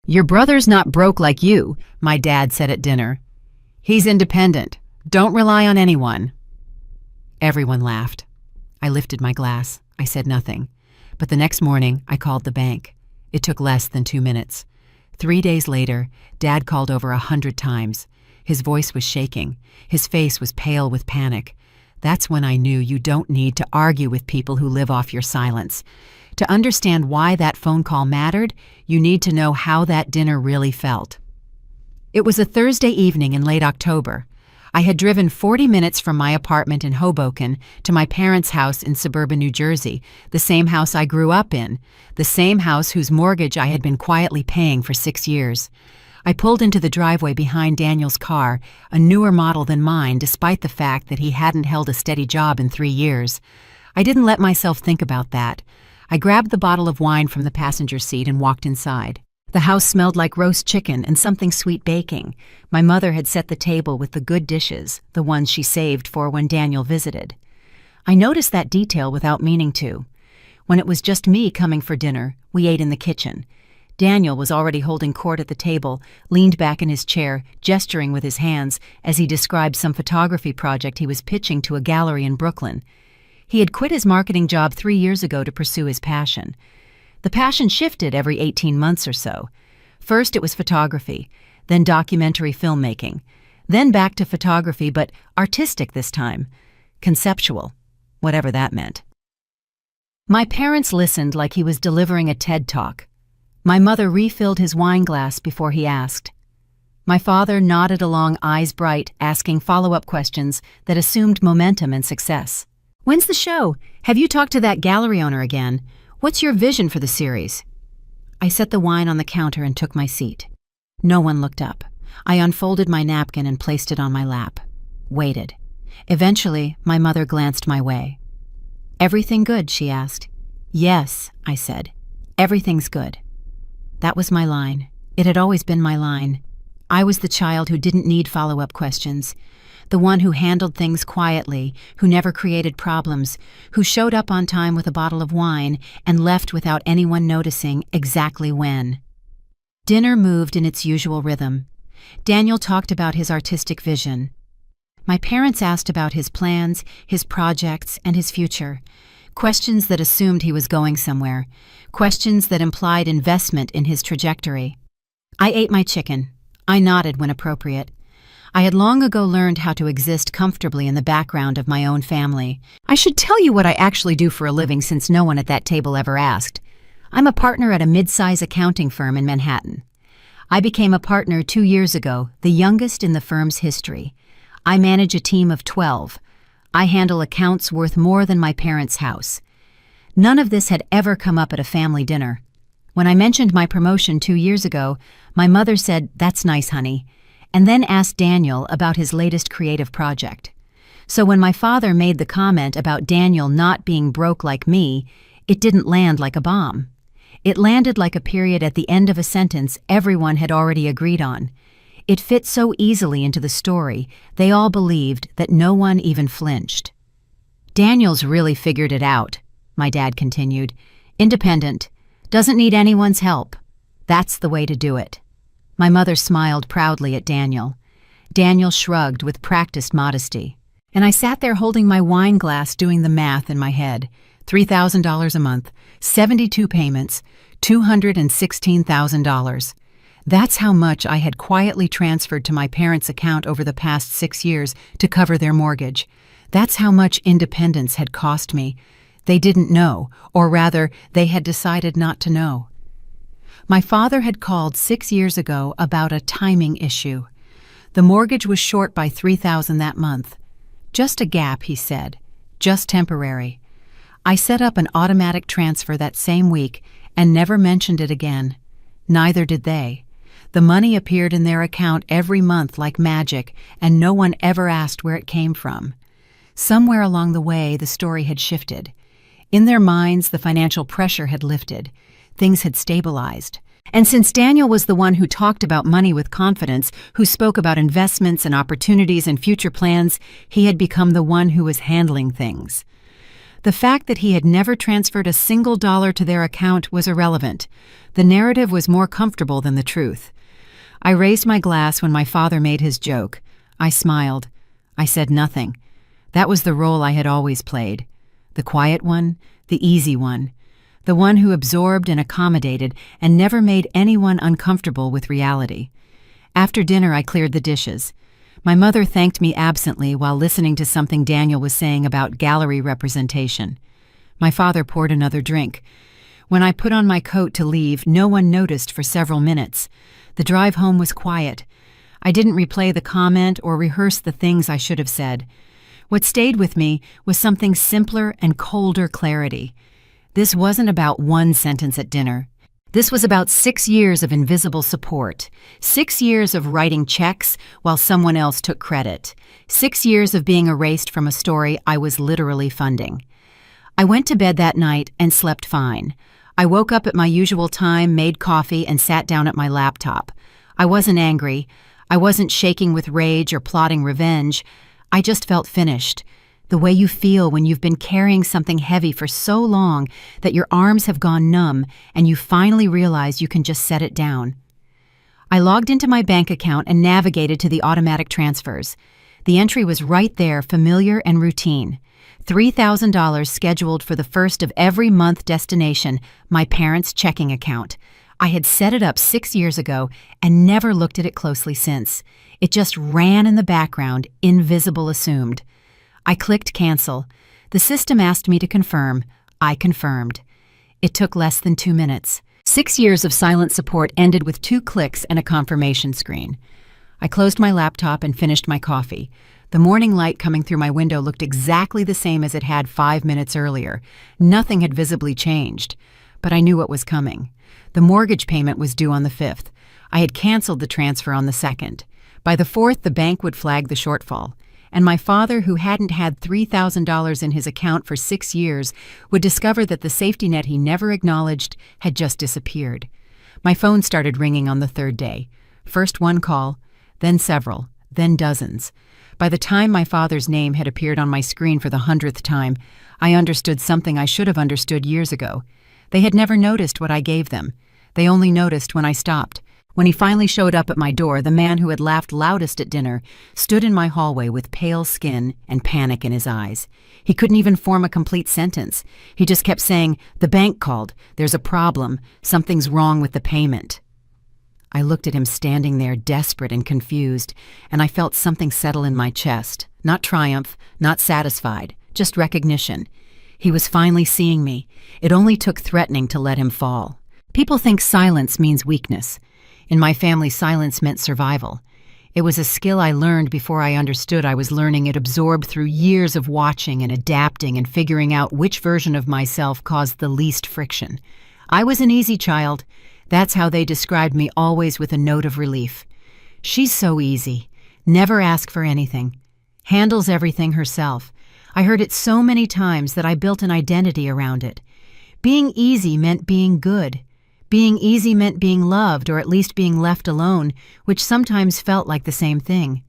"Your brother's not broke like you," my dad said at dinner. "He's independent. Don't rely on anyone." Everyone laughed. I lifted my glass. I said nothing. But the next morning, I called the bank. It took less than 2 minutes. 3 days later, Dad called over 100 times. His voice was shaking. His face was pale with panic. That's when I knew you don't need to argue with people who live off your silence. To understand why that phone call mattered, you need to know how that dinner really felt. It was a Thursday evening in late October. I had driven 40 minutes from my apartment in Hoboken to my parents' house in suburban New Jersey, the same house I grew up in, the same house whose mortgage I had been quietly paying for 6 years. I pulled into the driveway behind Daniel's car, a newer model than mine, despite the fact that he hadn't held a steady job in 3 years. I didn't let myself think about that. I grabbed the bottle of wine from the passenger seat and walked inside. The house smelled like roast chicken and something sweet baking. My mother had set the table with the good dishes, the ones she saved for when Daniel visited. I noticed that detail without meaning to. When it was just me coming for dinner, we ate in the kitchen. Daniel was already holding court at the table, leaned back in his chair, gesturing with his hands as he described some photography project he was pitching to a gallery in Brooklyn. He had quit his marketing job 3 years ago to pursue his passion. The passion shifted every 18 months or so. First it was photography, then documentary filmmaking, then back to photography, but artistic this time. Conceptual, whatever that meant. My parents listened like he was delivering a TED Talk. My mother refilled his wine glass before he asked. My father nodded along, eyes bright, asking follow-up questions that assumed momentum and success. "When's the show? Have you talked to that gallery owner again? What's your vision for the series?" I set the wine on the counter and took my seat. No one looked up. I unfolded my napkin and placed it on my lap. Waited. Eventually, my mother glanced my way. "Everything good?" she asked. "Yes," I said. "Everything's good." That was my line. It had always been my line. I was the child who didn't need follow-up questions. The one who handled things quietly, who never created problems, who showed up on time with a bottle of wine and left without anyone noticing exactly when. Dinner moved in its usual rhythm. Daniel talked about his artistic vision. My parents asked about his plans, his projects, and his future. Questions that assumed he was going somewhere. Questions that implied investment in his trajectory. I ate my chicken. I nodded when appropriate. I had long ago learned how to exist comfortably in the background of my own family. I should tell you what I actually do for a living since no one at that table ever asked. I'm a partner at a mid-size accounting firm in Manhattan. I became a partner 2 years ago, the youngest in the firm's history. I manage a team of 12. I handle accounts worth more than my parents' house. None of this had ever come up at a family dinner. When I mentioned my promotion 2 years ago, my mother said, "That's nice, honey," and then asked Daniel about his latest creative project. So when my father made the comment about Daniel not being broke like me, it didn't land like a bomb. It landed like a period at the end of a sentence everyone had already agreed on. It fit so easily into the story, they all believed that no one even flinched. "Daniel's really figured it out," my dad continued. "Independent, doesn't need anyone's help. That's the way to do it." My mother smiled proudly at Daniel. Daniel shrugged with practiced modesty. And I sat there holding my wine glass doing the math in my head. $3,000 a month, 72 payments, $216,000. That's how much I had quietly transferred to my parents' account over the past 6 years to cover their mortgage. That's how much independence had cost me. They didn't know, or rather, they had decided not to know. My father had called 6 years ago about a timing issue. The mortgage was short by $3,000 that month. Just a gap, he said. Just temporary. I set up an automatic transfer that same week and never mentioned it again. Neither did they. The money appeared in their account every month like magic, and no one ever asked where it came from. Somewhere along the way, the story had shifted. In their minds, the financial pressure had lifted. Things had stabilized. And since Daniel was the one who talked about money with confidence, who spoke about investments and opportunities and future plans, he had become the one who was handling things. The fact that he had never transferred a single dollar to their account was irrelevant. The narrative was more comfortable than the truth. I raised my glass when my father made his joke. I smiled. I said nothing. That was the role I had always played. The quiet one, the easy one. The one who absorbed and accommodated and never made anyone uncomfortable with reality. After dinner, I cleared the dishes. My mother thanked me absently while listening to something Daniel was saying about gallery representation. My father poured another drink. When I put on my coat to leave, no one noticed for several minutes. The drive home was quiet. I didn't replay the comment or rehearse the things I should have said. What stayed with me was something simpler and colder clarity. This wasn't about one sentence at dinner. This was about 6 years of invisible support, 6 years of writing checks while someone else took credit, 6 years of being erased from a story I was literally funding. I went to bed that night and slept fine. I woke up at my usual time, made coffee, and sat down at my laptop. I wasn't angry. I wasn't shaking with rage or plotting revenge. I just felt finished. The way you feel when you've been carrying something heavy for so long that your arms have gone numb and you finally realize you can just set it down. I logged into my bank account and navigated to the automatic transfers. The entry was right there, familiar and routine. $3,000 scheduled for the first of every month destination, my parents' checking account. I had set it up 6 years ago and never looked at it closely since. It just ran in the background, invisible assumed. I clicked cancel. The system asked me to confirm. I confirmed. It took less than 2 minutes. 6 years of silent support ended with 2 clicks and a confirmation screen. I closed my laptop and finished my coffee. The morning light coming through my window looked exactly the same as it had 5 minutes earlier. Nothing had visibly changed. But I knew what was coming. The mortgage payment was due on the 5th. I had canceled the transfer on the 2nd. By the 4th, the bank would flag the shortfall. And my father, who hadn't had $3,000 in his account for 6 years, would discover that the safety net he never acknowledged had just disappeared. My phone started ringing on the 3rd day. First one call, then several, then dozens. By the time my father's name had appeared on my screen for the 100th time, I understood something I should have understood years ago. They had never noticed what I gave them. They only noticed when I stopped. When he finally showed up at my door, the man who had laughed loudest at dinner stood in my hallway with pale skin and panic in his eyes. He couldn't even form a complete sentence. He just kept saying, "The bank called. There's a problem. Something's wrong with the payment." I looked at him standing there desperate and confused, and I felt something settle in my chest. Not triumph, not satisfied, just recognition. He was finally seeing me. It only took threatening to let him fall. People think silence means weakness. In my family, silence meant survival. It was a skill I learned before I understood I was learning it, absorbed through years of watching and adapting and figuring out which version of myself caused the least friction. I was an easy child. That's how they described me, always with a note of relief. She's so easy. Never asks for anything. Handles everything herself. I heard it so many times that I built an identity around it. Being easy meant being good. Being easy meant being loved, or at least being left alone, which sometimes felt like the same thing.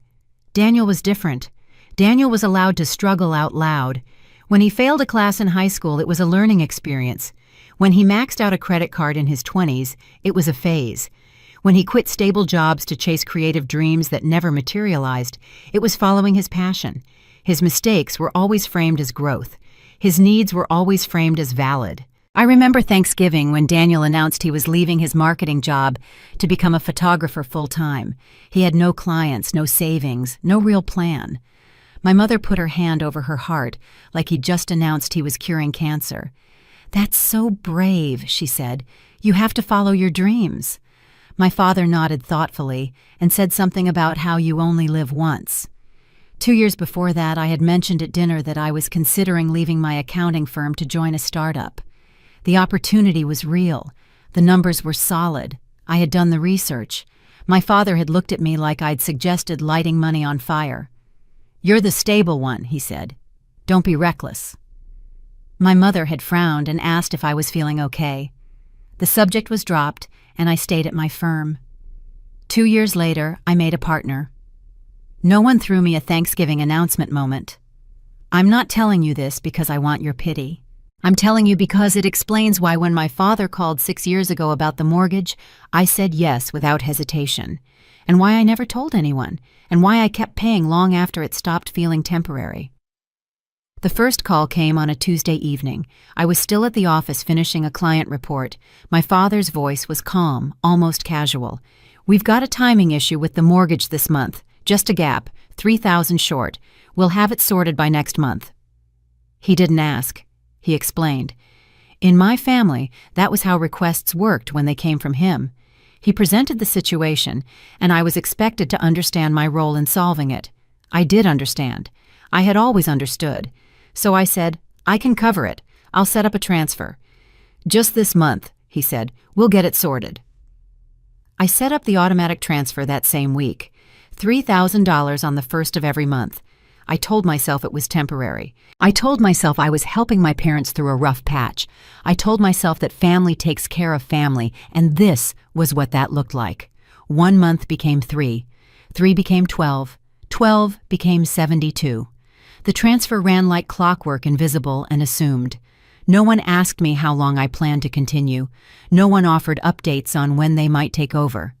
Daniel was different. Daniel was allowed to struggle out loud. When he failed a class in high school, it was a learning experience. When he maxed out a credit card in his 20s, it was a phase. When he quit stable jobs to chase creative dreams that never materialized, it was following his passion. His mistakes were always framed as growth. His needs were always framed as valid. I remember Thanksgiving when Daniel announced he was leaving his marketing job to become a photographer full-time. He had no clients, no savings, no real plan. My mother put her hand over her heart like he'd just announced he was curing cancer. "That's so brave," she said. "You have to follow your dreams." My father nodded thoughtfully and said something about how you only live once. 2 years before that, I had mentioned at dinner that I was considering leaving my accounting firm to join a startup. The opportunity was real. The numbers were solid. I had done the research. My father had looked at me like I'd suggested lighting money on fire. "You're the stable one," he said. "Don't be reckless." My mother had frowned and asked if I was feeling okay. The subject was dropped, and I stayed at my firm. 2 years later, I made a partner. No one threw me a Thanksgiving announcement moment. I'm not telling you this because I want your pity. I'm telling you because it explains why when my father called 6 years ago about the mortgage, I said yes without hesitation, and why I never told anyone, and why I kept paying long after it stopped feeling temporary. The first call came on a Tuesday evening. I was still at the office finishing a client report. My father's voice was calm, almost casual. "We've got a timing issue with the mortgage this month. Just a gap, $3,000 short. We'll have it sorted by next month." He didn't ask. He explained. In my family, that was how requests worked when they came from him. He presented the situation, and I was expected to understand my role in solving it. I did understand. I had always understood. So I said, "I can cover it. I'll set up a transfer." "Just this month," he said. "We'll get it sorted." I set up the automatic transfer that same week. $3,000 on the first of every month. I told myself it was temporary. I told myself I was helping my parents through a rough patch. I told myself that family takes care of family, and this was what that looked like. 1 month became 3. 3 became 12. 12 became 72. The transfer ran like clockwork, invisible and assumed. No one asked me how long I planned to continue. No one offered updates on when they might take over.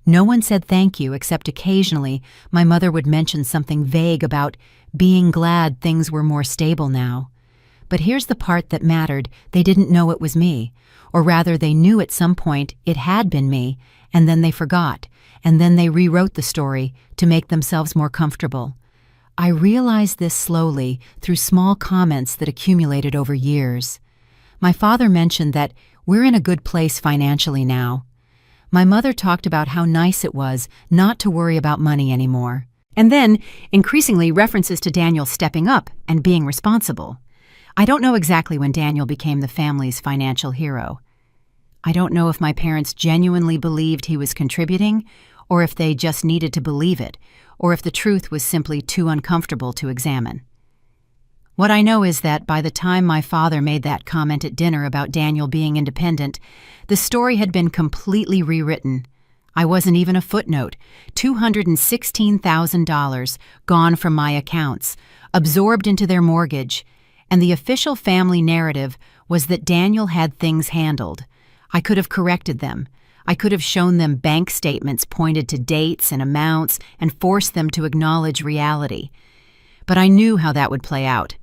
No one said thank you, except occasionally my mother would mention something vague about being glad things were more stable now. But here's the part that mattered. They didn't know it was me. Or rather, they knew at some point it had been me, and then they forgot, and then they rewrote the story to make themselves more comfortable. I realized this slowly through small comments that accumulated over years. My father mentioned that we're in a good place financially now. My mother talked about how nice it was not to worry about money anymore. And then, increasingly, references to Daniel stepping up and being responsible. I don't know exactly when Daniel became the family's financial hero. I don't know if my parents genuinely believed he was contributing, or if they just needed to believe it, or if the truth was simply too uncomfortable to examine. What I know is that by the time my father made that comment at dinner about Daniel being independent, the story had been completely rewritten. I wasn't even a footnote. $216,000 gone from my accounts, absorbed into their mortgage, and the official family narrative was that Daniel had things handled. I could have corrected them. I could have shown them bank statements pointed to dates and amounts and forced them to acknowledge reality. But I knew how that would play out.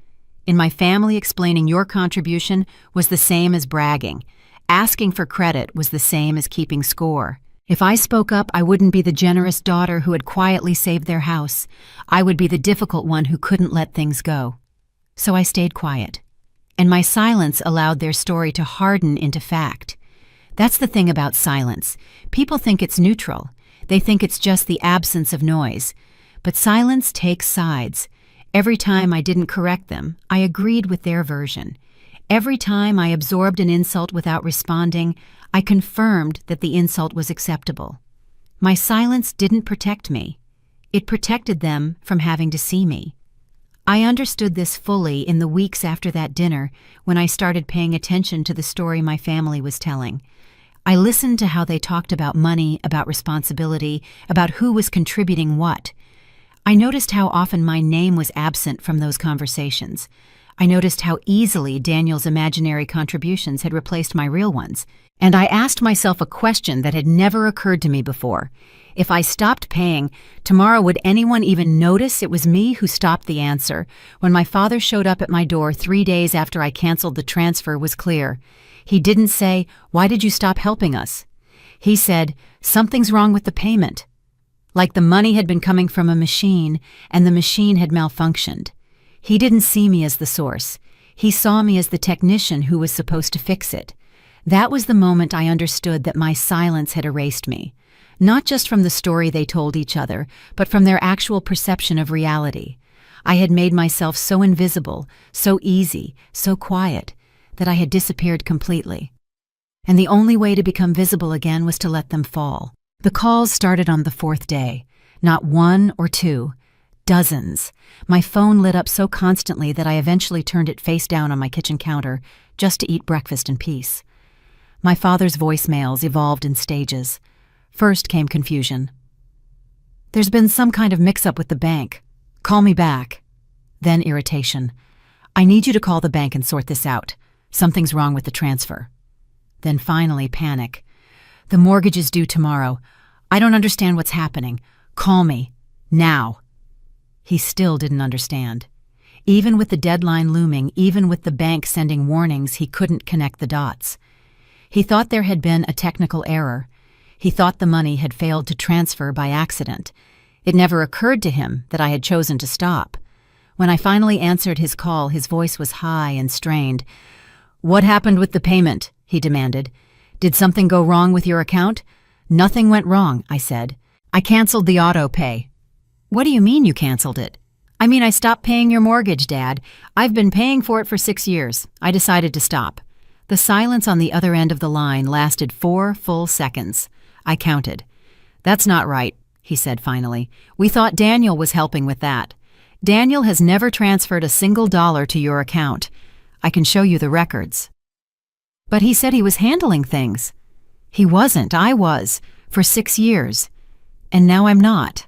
In my family, explaining your contribution was the same as bragging. Asking for credit was the same as keeping score. If I spoke up, I wouldn't be the generous daughter who had quietly saved their house. I would be the difficult one who couldn't let things go. So I stayed quiet. And my silence allowed their story to harden into fact. That's the thing about silence. People think it's neutral. They think it's just the absence of noise. But silence takes sides. Every time I didn't correct them, I agreed with their version. Every time I absorbed an insult without responding, I confirmed that the insult was acceptable. My silence didn't protect me. It protected them from having to see me. I understood this fully in the weeks after that dinner when I started paying attention to the story my family was telling. I listened to how they talked about money, about responsibility, about who was contributing what. I noticed how often my name was absent from those conversations. I noticed how easily Daniel's imaginary contributions had replaced my real ones. And I asked myself a question that had never occurred to me before. If I stopped paying, tomorrow would anyone even notice it was me who stopped? The answer, when my father showed up at my door 3 days after I canceled the transfer, was clear. He didn't say, "Why did you stop helping us?" He said, "Something's wrong with the payment." Like the money had been coming from a machine, and the machine had malfunctioned. He didn't see me as the source. He saw me as the technician who was supposed to fix it. That was the moment I understood that my silence had erased me. Not just from the story they told each other, but from their actual perception of reality. I had made myself so invisible, so easy, so quiet, that I had disappeared completely. And the only way to become visible again was to let them fall. The calls started on the 4th day. Not 1 or 2. Dozens. My phone lit up so constantly that I eventually turned it face down on my kitchen counter just to eat breakfast in peace. My father's voicemails evolved in stages. First came confusion. "There's been some kind of mix-up with the bank. Call me back." Then irritation. I need you to call the bank and sort this out. Something's wrong with the transfer. Then finally panic. The mortgage is due tomorrow. I don't understand what's happening. Call me. Now. He still didn't understand. Even with the deadline looming, even with the bank sending warnings, he couldn't connect the dots. He thought there had been a technical error. He thought the money had failed to transfer by accident. It never occurred to him that I had chosen to stop. When I finally answered his call, his voice was high and strained. "What happened with the payment?" he demanded. "Did something go wrong with your account?" "Nothing went wrong," I said. "I canceled the auto pay." "What do you mean you canceled it?" "I mean I stopped paying your mortgage, Dad. I've been paying for it for 6 years. I decided to stop." The silence on the other end of the line lasted 4 full seconds. I counted. "That's not right," he said finally. "We thought Daniel was helping with that. Daniel has never transferred a single dollar to your account. I can show you the records." "But he said he was handling things." "He wasn't. I was. For 6 years. And now I'm not."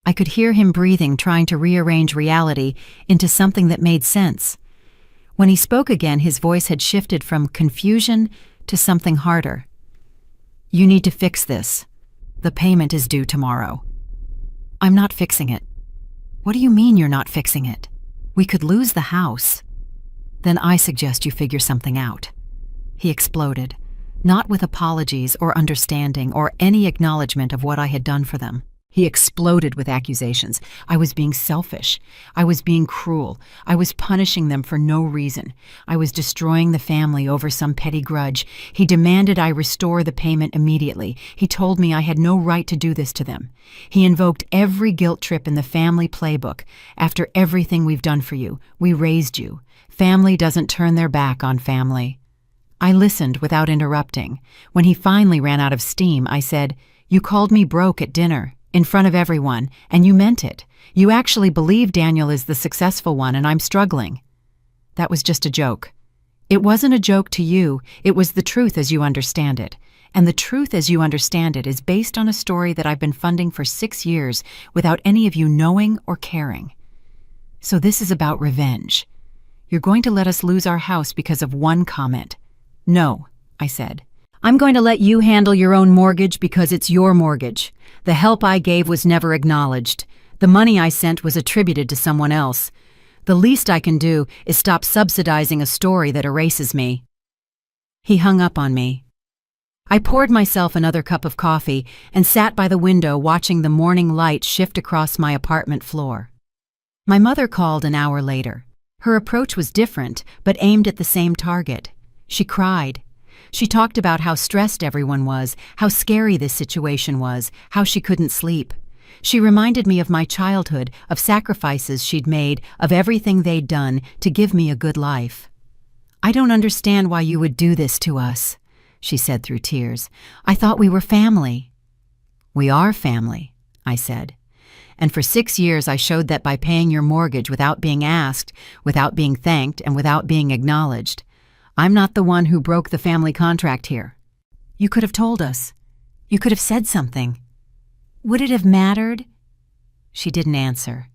I could hear him breathing, trying to rearrange reality into something that made sense. When he spoke again, his voice had shifted from confusion to something harder. "You need to fix this. The payment is due tomorrow." "I'm not fixing it." "What do you mean you're not fixing it? We could lose the house." "Then I suggest you figure something out." He exploded, not with apologies or understanding or any acknowledgement of what I had done for them. He exploded with accusations. I was being selfish. I was being cruel. I was punishing them for no reason. I was destroying the family over some petty grudge. He demanded I restore the payment immediately. He told me I had no right to do this to them. He invoked every guilt trip in the family playbook. "After everything we've done for you, we raised you. Family doesn't turn their back on family." I listened without interrupting. When he finally ran out of steam, I said, "You called me broke at dinner. In front of everyone, and you meant it. You actually believe Daniel is the successful one and I'm struggling." "That was just a joke." "It wasn't a joke to you, it was the truth as you understand it. And the truth as you understand it is based on a story that I've been funding for 6 years without any of you knowing or caring. So this is about revenge. You're going to let us lose our house because of one comment." "No," I said. "I'm going to let you handle your own mortgage because it's your mortgage. The help I gave was never acknowledged. The money I sent was attributed to someone else. The least I can do is stop subsidizing a story that erases me." He hung up on me. I poured myself another cup of coffee and sat by the window watching the morning light shift across my apartment floor. My mother called an hour later. Her approach was different, but aimed at the same target. She cried. She talked about how stressed everyone was, how scary this situation was, how she couldn't sleep. She reminded me of my childhood, of sacrifices she'd made, of everything they'd done to give me a good life. "I don't understand why you would do this to us," she said through tears. "I thought we were family." "We are family," I said. "And for 6 years I showed that by paying your mortgage without being asked, without being thanked, and without being acknowledged. I'm not the one who broke the family contract here. You could have told us. You could have said something. Would it have mattered?" She didn't answer.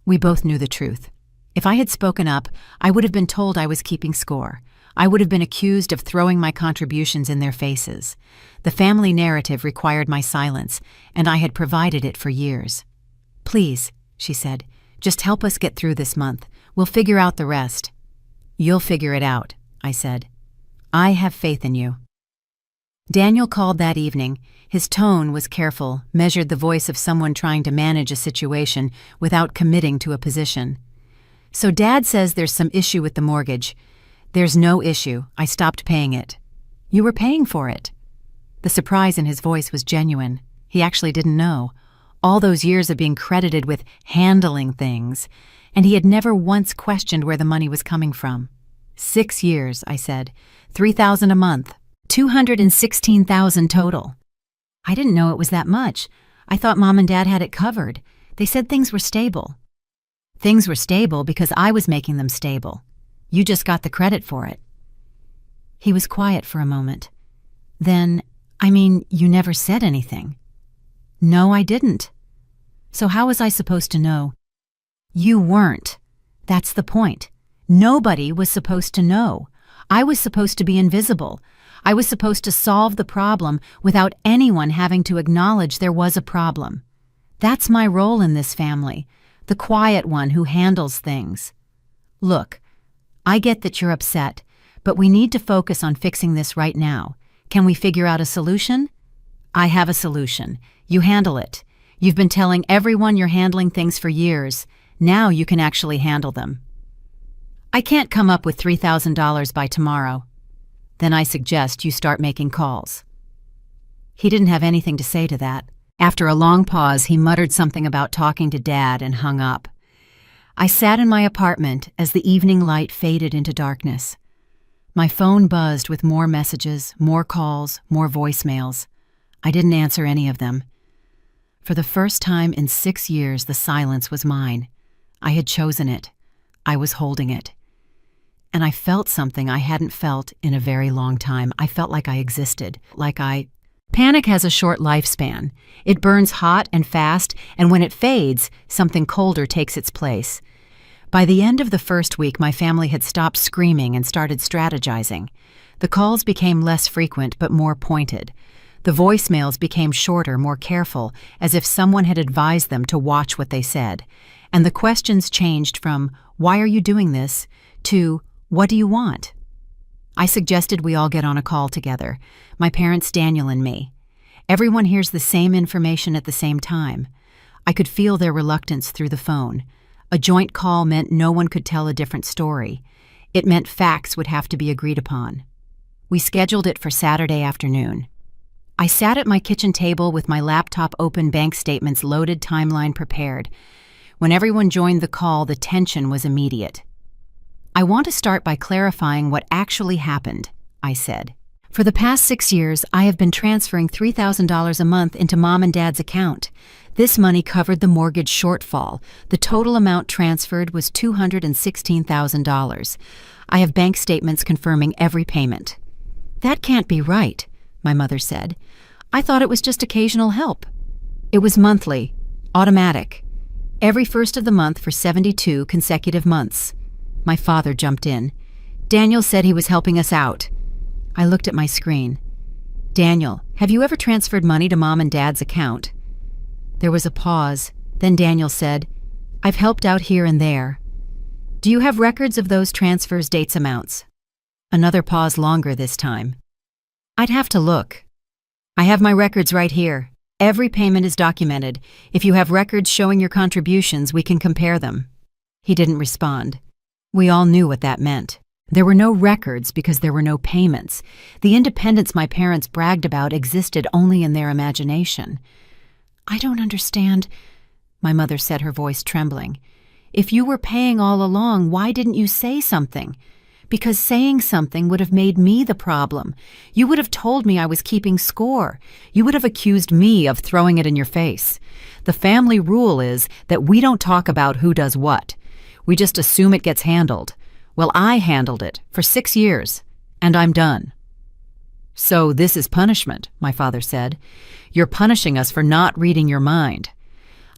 We both knew the truth. If I had spoken up, I would have been told I was keeping score. I would have been accused of throwing my contributions in their faces. The family narrative required my silence, and I had provided it for years. "Please," she said, "just help us get through this month. We'll figure out the rest." "You'll figure it out," I said. "I have faith in you." Daniel called that evening. His tone was careful, measured the voice of someone trying to manage a situation without committing to a position. "So Dad says there's some issue with the mortgage." "There's no issue. I stopped paying it." "You were paying for it." The surprise in his voice was genuine. He actually didn't know. All those years of being credited with handling things, and he had never once questioned where the money was coming from. 6 years, I said. $3,000 a month. $216,000 total. I didn't know it was that much. I thought Mom and Dad had it covered. They said things were stable. Things were stable because I was making them stable. You just got the credit for it. He was quiet for a moment. Then, you never said anything. No, I didn't. So how was I supposed to know? You weren't. That's the point. Nobody was supposed to know. I was supposed to be invisible. I was supposed to solve the problem without anyone having to acknowledge there was a problem. That's my role in this family, the quiet one who handles things. Look, I get that you're upset, but we need to focus on fixing this right now. Can we figure out a solution? I have a solution. You handle it. You've been telling everyone you're handling things for years. Now you can actually handle them. I can't come up with $3,000 by tomorrow. Then I suggest you start making calls. He didn't have anything to say to that. After a long pause, he muttered something about talking to Dad and hung up. I sat in my apartment as the evening light faded into darkness. My phone buzzed with more messages, more calls, more voicemails. I didn't answer any of them. For the first time in 6 years, the silence was mine. I had chosen it. I was holding it. And I felt something I hadn't felt in a very long time. I felt like I existed, Panic has a short lifespan. It burns hot and fast, and when it fades, something colder takes its place. By the end of the first week, my family had stopped screaming and started strategizing. The calls became less frequent but more pointed. The voicemails became shorter, more careful, as if someone had advised them to watch what they said. And the questions changed from, "Why are you doing this?" to, "What do you want?" I suggested we all get on a call together, my parents, Daniel, and me. Everyone hears the same information at the same time. I could feel their reluctance through the phone. A joint call meant no one could tell a different story. It meant facts would have to be agreed upon. We scheduled it for Saturday afternoon. I sat at my kitchen table with my laptop open, bank statements loaded, timeline prepared. When everyone joined the call, the tension was immediate. "I want to start by clarifying what actually happened," I said. "For the past 6 years, I have been transferring $3,000 a month into Mom and Dad's account. This money covered the mortgage shortfall. The total amount transferred was $216,000. I have bank statements confirming every payment." "That can't be right," my mother said. "I thought it was just occasional help." "It was monthly, automatic. Every first of the month for 72 consecutive months." My father jumped in. "Daniel said he was helping us out." I looked at my screen. "Daniel, have you ever transferred money to Mom and Dad's account?" There was a pause. Then Daniel said, "I've helped out here and there." "Do you have records of those transfers, dates, amounts?" Another pause, longer this time. "I'd have to look." "I have my records right here. Every payment is documented. If you have records showing your contributions, we can compare them." He didn't respond. We all knew what that meant. There were no records because there were no payments. The independence my parents bragged about existed only in their imagination. "I don't understand," my mother said, her voice trembling. "If you were paying all along, why didn't you say something? Because saying something would have made me the problem. You would have told me I was keeping score. You would have accused me of throwing it in your face. The family rule is that we don't talk about who does what. We just assume it gets handled. Well, I handled it for 6 years, and I'm done." "So this is punishment," my father said. "You're punishing us for not reading your mind."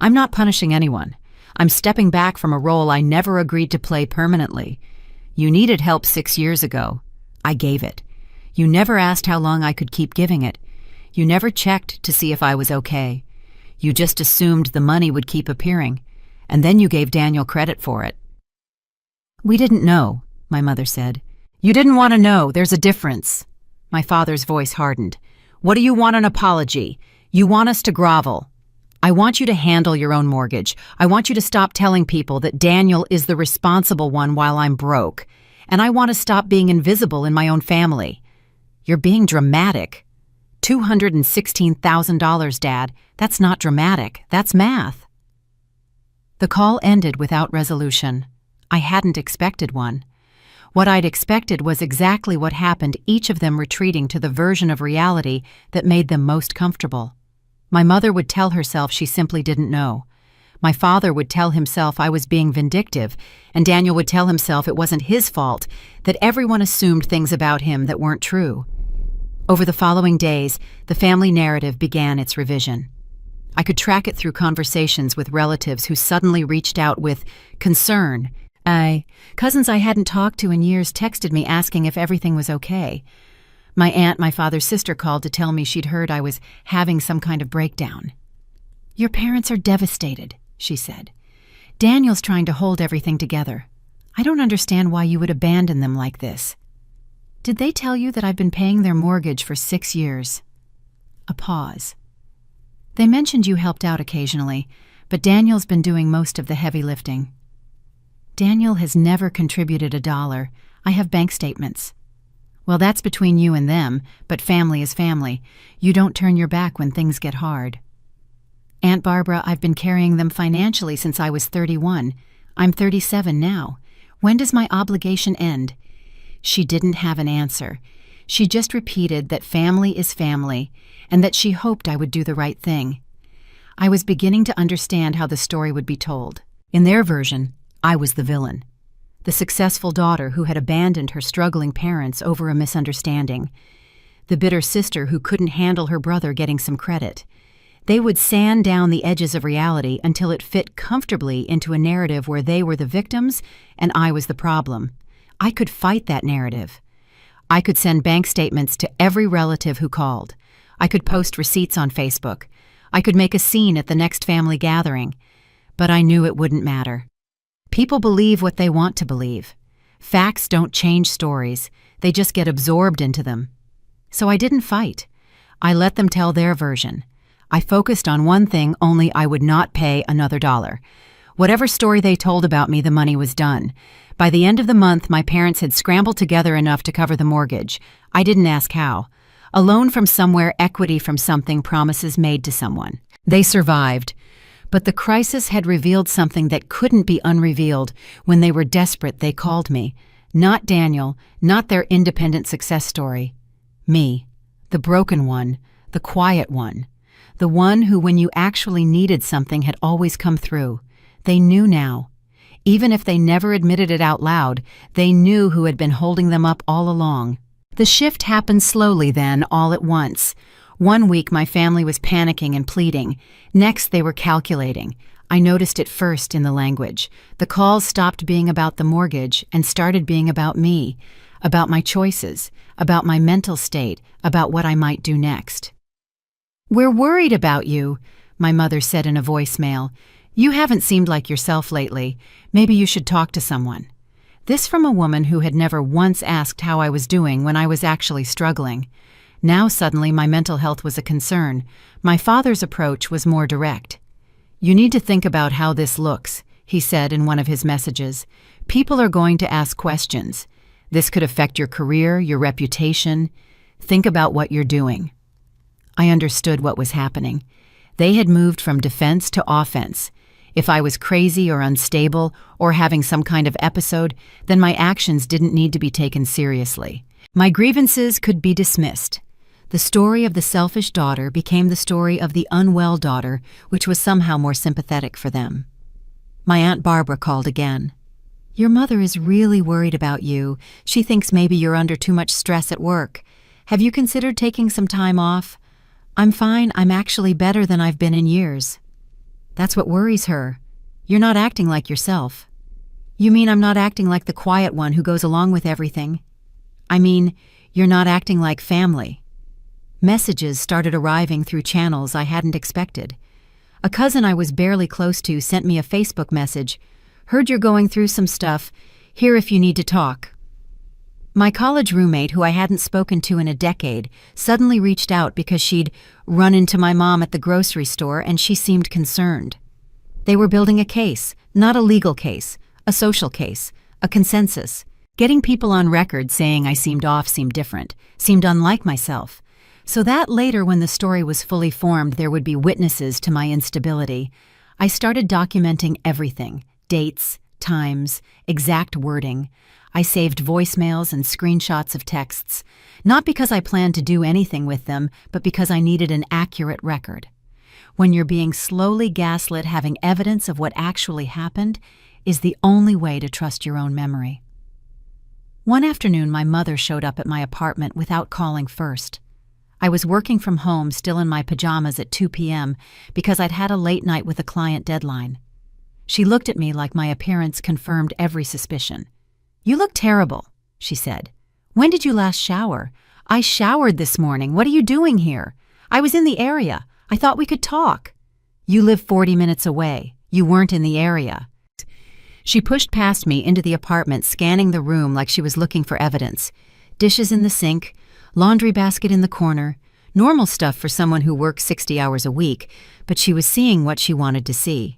"I'm not punishing anyone. I'm stepping back from a role I never agreed to play permanently. You needed help 6 years ago. I gave it. You never asked how long I could keep giving it. You never checked to see if I was okay. You just assumed the money would keep appearing, and then you gave Daniel credit for it." "We didn't know," my mother said. "You didn't want to know. There's a difference." My father's voice hardened. "What do you want an apology? You want us to grovel. I want you to handle your own mortgage. I want you to stop telling people that Daniel is the responsible one while I'm broke. And I want to stop being invisible in my own family." "You're being dramatic." $216,000, Dad. That's not dramatic. That's math." The call ended without resolution. I hadn't expected one. What I'd expected was exactly what happened, each of them retreating to the version of reality that made them most comfortable. My mother would tell herself she simply didn't know. My father would tell himself I was being vindictive, and Daniel would tell himself it wasn't his fault, that everyone assumed things about him that weren't true. Over the following days, the family narrative began its revision. I could track it through conversations with relatives who suddenly reached out with concern, Cousins I hadn't talked to in years texted me asking if everything was okay. My aunt, my father's sister, called to tell me she'd heard I was having some kind of breakdown. "Your parents are devastated," she said. "Daniel's trying to hold everything together. I don't understand why you would abandon them like this." "Did they tell you that I've been paying their mortgage for 6 years?" A pause. "They mentioned you helped out occasionally, but Daniel's been doing most of the heavy lifting." "Daniel has never contributed $1. I have bank statements." "Well, that's between you and them, but family is family. You don't turn your back when things get hard." "Aunt Barbara, I've been carrying them financially since I was 31. I'm 37 now. When does my obligation end?" She didn't have an answer. She just repeated that family is family and that she hoped I would do the right thing. I was beginning to understand how the story would be told. In their version, I was the villain, the successful daughter who had abandoned her struggling parents over a misunderstanding, the bitter sister who couldn't handle her brother getting some credit. They would sand down the edges of reality until it fit comfortably into a narrative where they were the victims and I was the problem. I could fight that narrative. I could send bank statements to every relative who called. I could post receipts on Facebook. I could make a scene at the next family gathering. But I knew it wouldn't matter. People believe what they want to believe. Facts don't change stories. They just get absorbed into them. So I didn't fight. I let them tell their version. I focused on one thing only: I would not pay another $1. Whatever story they told about me, the money was done. By the end of the month, my parents had scrambled together enough to cover the mortgage. I didn't ask how. A loan from somewhere, equity from something, promises made to someone. They survived. But the crisis had revealed something that couldn't be unrevealed. When they were desperate, they called me. Not Daniel, not their independent success story. Me, the broken one, the quiet one. The one who, when you actually needed something, had always come through. They knew now. Even if they never admitted it out loud, they knew who had been holding them up all along. The shift happened slowly then, all at once. One week my family was panicking and pleading. Next they were calculating. I noticed it first in the language. The calls stopped being about the mortgage and started being about me, about my choices, about my mental state, about what I might do next. "We're worried about you," my mother said in a voicemail. "You haven't seemed like yourself lately. Maybe you should talk to someone." This from a woman who had never once asked how I was doing when I was actually struggling. Now suddenly my mental health was a concern. My father's approach was more direct. "You need to think about how this looks," he said in one of his messages. "People are going to ask questions. This could affect your career, your reputation. Think about what you're doing." I understood what was happening. They had moved from defense to offense. If I was crazy or unstable or having some kind of episode, then my actions didn't need to be taken seriously. My grievances could be dismissed. The story of the selfish daughter became the story of the unwell daughter, which was somehow more sympathetic for them. My Aunt Barbara called again. "Your mother is really worried about you. She thinks maybe you're under too much stress at work. Have you considered taking some time off?" "I'm fine. I'm actually better than I've been in years." "That's what worries her. You're not acting like yourself." "You mean I'm not acting like the quiet one who goes along with everything?" "I mean, you're not acting like family." Messages started arriving through channels I hadn't expected. A cousin I was barely close to sent me a Facebook message. "Heard you're going through some stuff. Here if you need to talk." My college roommate, who I hadn't spoken to in a decade, suddenly reached out because she'd run into my mom at the grocery store and she seemed concerned. They were building a case, not a legal case, a social case, a consensus. Getting people on record saying I seemed off seemed different, seemed unlike myself. So that later, when the story was fully formed, there would be witnesses to my instability. I started documenting everything: dates, times, exact wording. I saved voicemails and screenshots of texts, not because I planned to do anything with them, but because I needed an accurate record. When you're being slowly gaslit, having evidence of what actually happened is the only way to trust your own memory. One afternoon, my mother showed up at my apartment without calling first. I was working from home, still in my pajamas at 2 p.m. because I'd had a late night with a client deadline. She looked at me like my appearance confirmed every suspicion. "You look terrible," she said. "When did you last shower?" "I showered this morning. What are you doing here?" "I was in the area. I thought we could talk." "You live 40 minutes away. You weren't in the area." She pushed past me into the apartment, scanning the room like she was looking for evidence. Dishes in the sink, laundry basket in the corner, normal stuff for someone who works 60 hours a week, but she was seeing what she wanted to see.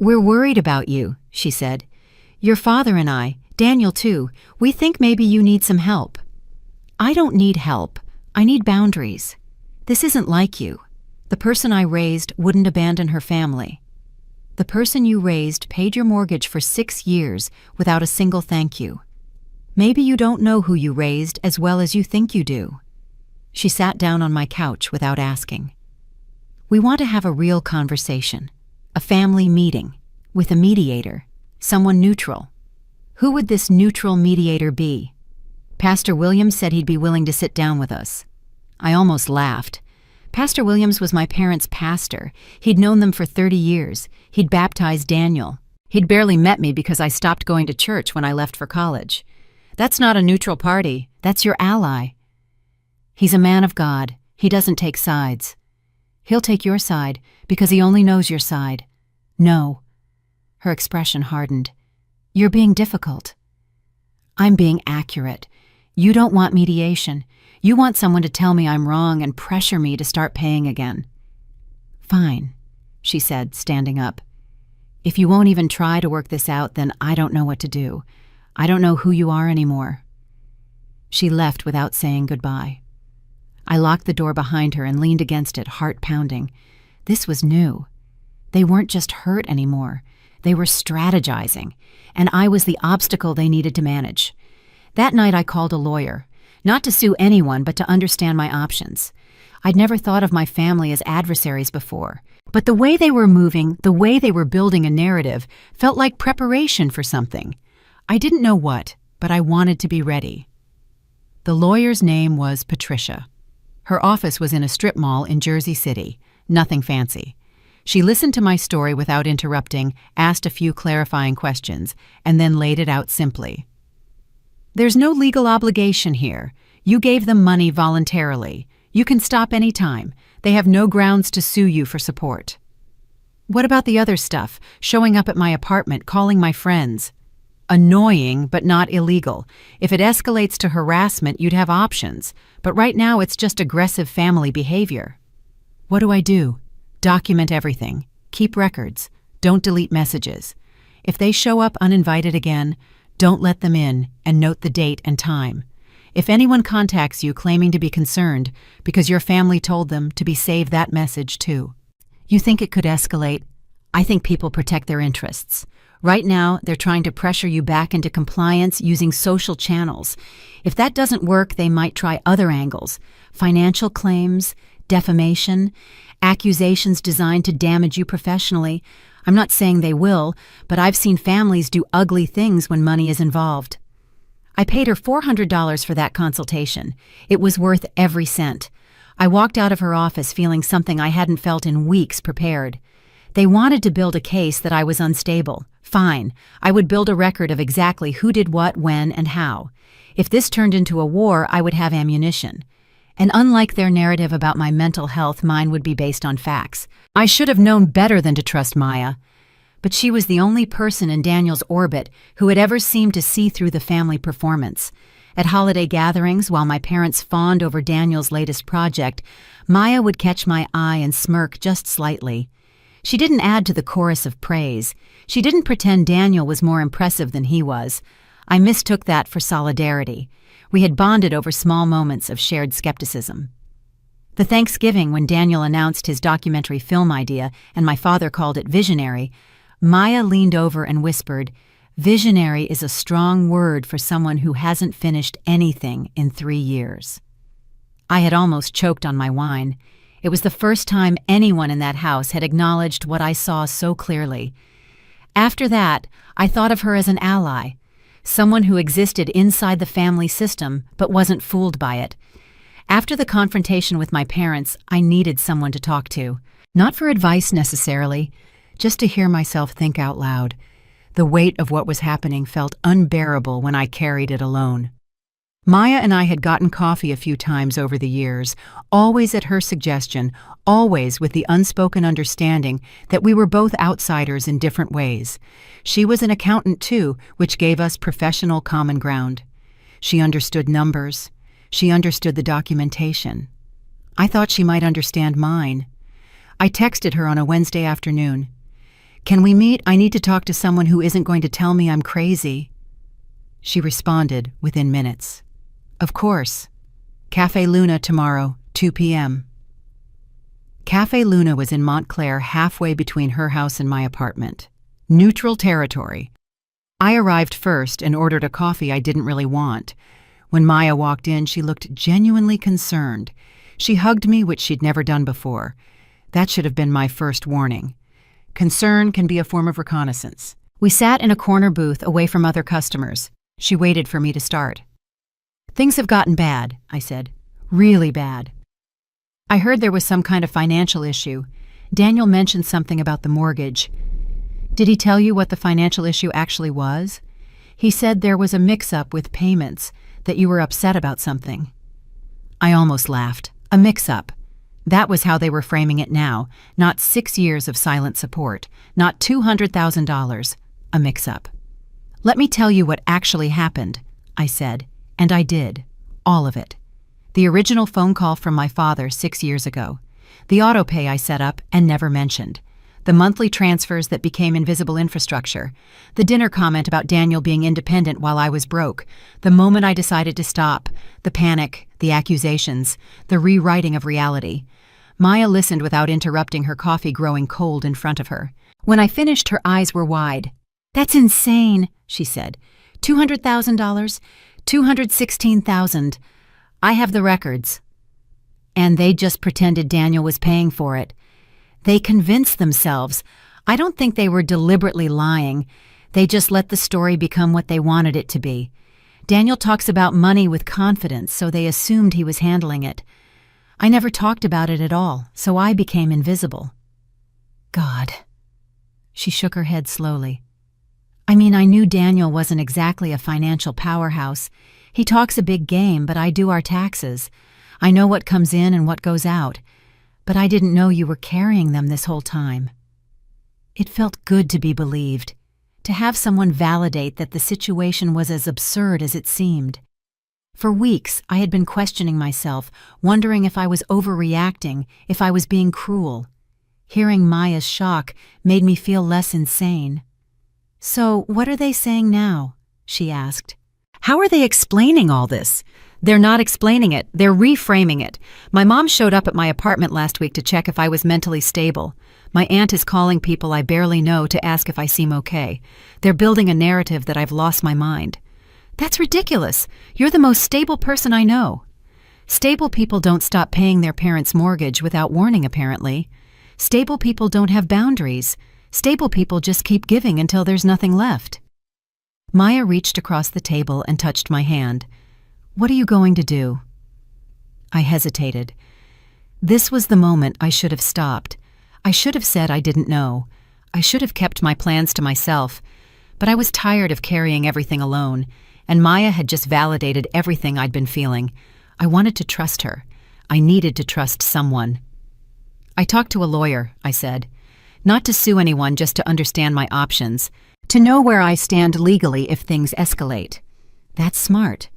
"We're worried about you," she said. "Your father and I, Daniel too, we think maybe you need some help." "I don't need help. I need boundaries. This isn't like you. The person I raised wouldn't abandon her family. The person you raised paid your mortgage for 6 years without a single thank you. Maybe you don't know who you raised as well as you think you do." She sat down on my couch without asking. "We want to have a real conversation, a family meeting, with a mediator, someone neutral. Who would this neutral mediator be?" "Pastor Williams said he'd be willing to sit down with us." I almost laughed. Pastor Williams was my parents' pastor. He'd known them for 30 years. He'd baptized Daniel. He'd barely met me because I stopped going to church when I left for college. "That's not a neutral party. That's your ally." "He's a man of God. He doesn't take sides." "He'll take your side because he only knows your side." "No." Her expression hardened. "You're being difficult." "I'm being accurate. You don't want mediation. You want someone to tell me I'm wrong and pressure me to start paying again." "Fine," she said, standing up. "If you won't even try to work this out, then I don't know what to do. I don't know who you are anymore." She left without saying goodbye. I locked the door behind her and leaned against it, heart pounding. This was new. They weren't just hurt anymore. They were strategizing, and I was the obstacle they needed to manage. That night I called a lawyer. Not to sue anyone, but to understand my options. I'd never thought of my family as adversaries before, but the way they were moving, the way they were building a narrative, felt like preparation for something. I didn't know what, but I wanted to be ready. The lawyer's name was Patricia. Her office was in a strip mall in Jersey City, nothing fancy. She listened to my story without interrupting, asked a few clarifying questions, and then laid it out simply. "There's no legal obligation here. You gave them money voluntarily. You can stop any time. They have no grounds to sue you for support." "What about the other stuff? Showing up at my apartment, calling my friends?" "Annoying, but not illegal. If it escalates to harassment, you'd have options. But right now it's just aggressive family behavior." "What do I do?" "Document everything. Keep records. Don't delete messages. If they show up uninvited again, don't let them in, and note the date and time. If anyone contacts you claiming to be concerned because your family told them to save that message too." "You think it could escalate?" "I think people protect their interests. Right now, they're trying to pressure you back into compliance using social channels. If that doesn't work, they might try other angles. Financial claims, defamation, accusations designed to damage you professionally. I'm not saying they will, but I've seen families do ugly things when money is involved." I paid her $400 for that consultation. It was worth every cent. I walked out of her office feeling something I hadn't felt in weeks prepared. They wanted to build a case that I was unstable. Fine, I would build a record of exactly who did what, when, and how. If this turned into a war, I would have ammunition. And unlike their narrative about my mental health, mine would be based on facts. I should have known better than to trust Maya. But she was the only person in Daniel's orbit who had ever seemed to see through the family performance. At holiday gatherings, while my parents fawned over Daniel's latest project, Maya would catch my eye and smirk just slightly. She didn't add to the chorus of praise. She didn't pretend Daniel was more impressive than he was. I mistook that for solidarity. We had bonded over small moments of shared skepticism. The Thanksgiving when Daniel announced his documentary film idea and my father called it visionary, Maya leaned over and whispered, "Visionary is a strong word for someone who hasn't finished anything in 3 years." I had almost choked on my wine. It was the first time anyone in that house had acknowledged what I saw so clearly. After that, I thought of her as an ally, someone who existed inside the family system but wasn't fooled by it. After the confrontation with my parents, I needed someone to talk to. Not for advice necessarily, just to hear myself think out loud. The weight of what was happening felt unbearable when I carried it alone. Maya and I had gotten coffee a few times over the years, always at her suggestion, always with the unspoken understanding that we were both outsiders in different ways. She was an accountant too, which gave us professional common ground. She understood numbers. She understood the documentation. I thought she might understand mine. I texted her on a Wednesday afternoon. "Can we meet? I need to talk to someone who isn't going to tell me I'm crazy." She responded within minutes. "Of course. Cafe Luna tomorrow, 2 p.m. Cafe Luna was in Montclair, halfway between her house and my apartment. Neutral territory. I arrived first and ordered a coffee I didn't really want. When Maya walked in, she looked genuinely concerned. She hugged me, which she'd never done before. That should have been my first warning. Concern can be a form of reconnaissance. We sat in a corner booth away from other customers. She waited for me to start. "Things have gotten bad," I said. "Really bad. I heard there was some kind of financial issue. Daniel mentioned something about the mortgage. Did he tell you what the financial issue actually was? He said there was a mix-up with payments, that you were upset about something." I almost laughed. A mix-up. That was how they were framing it now. Not 6 years of silent support. Not $200,000. A mix-up. "Let me tell you what actually happened," I said. And I did. All of it. The original phone call from my father 6 years ago. The autopay I set up and never mentioned. The monthly transfers that became invisible infrastructure. The dinner comment about Daniel being independent while I was broke. The moment I decided to stop. The panic, the accusations, the rewriting of reality. Maya listened without interrupting, her coffee growing cold in front of her. When I finished, her eyes were wide. "That's insane," she said. $200,000? $216,000. I have the records." And they just pretended Daniel was paying for it. They convinced themselves. I don't think they were deliberately lying. They just let the story become what they wanted it to be. Daniel talks about money with confidence, so they assumed he was handling it. I never talked about it at all, so I became invisible. God. She shook her head slowly. I mean, I knew Daniel wasn't exactly a financial powerhouse. He talks a big game, but I do our taxes. I know what comes in and what goes out. But I didn't know you were carrying them this whole time. It felt good to be believed, to have someone validate that the situation was as absurd as it seemed. For weeks, I had been questioning myself, wondering if I was overreacting, if I was being cruel. Hearing Maya's shock made me feel less insane. "So, what are they saying now?" she asked. "How are they explaining all this?" "They're not explaining it. They're reframing it. My mom showed up at my apartment last week to check if I was mentally stable. My aunt is calling people I barely know to ask if I seem okay. They're building a narrative that I've lost my mind." "That's ridiculous. You're the most stable person I know." "Stable people don't stop paying their parents' mortgage without warning, apparently. Stable people don't have boundaries. Stable people just keep giving until there's nothing left." Maya reached across the table and touched my hand. "What are you going to do?" I hesitated. This was the moment I should have stopped. I should have said I didn't know. I should have kept my plans to myself. But I was tired of carrying everything alone, and Maya had just validated everything I'd been feeling. I wanted to trust her. I needed to trust someone. "I talked to a lawyer," I said. "Not to sue anyone, just to understand my options. To know where I stand legally if things escalate." "That's smart.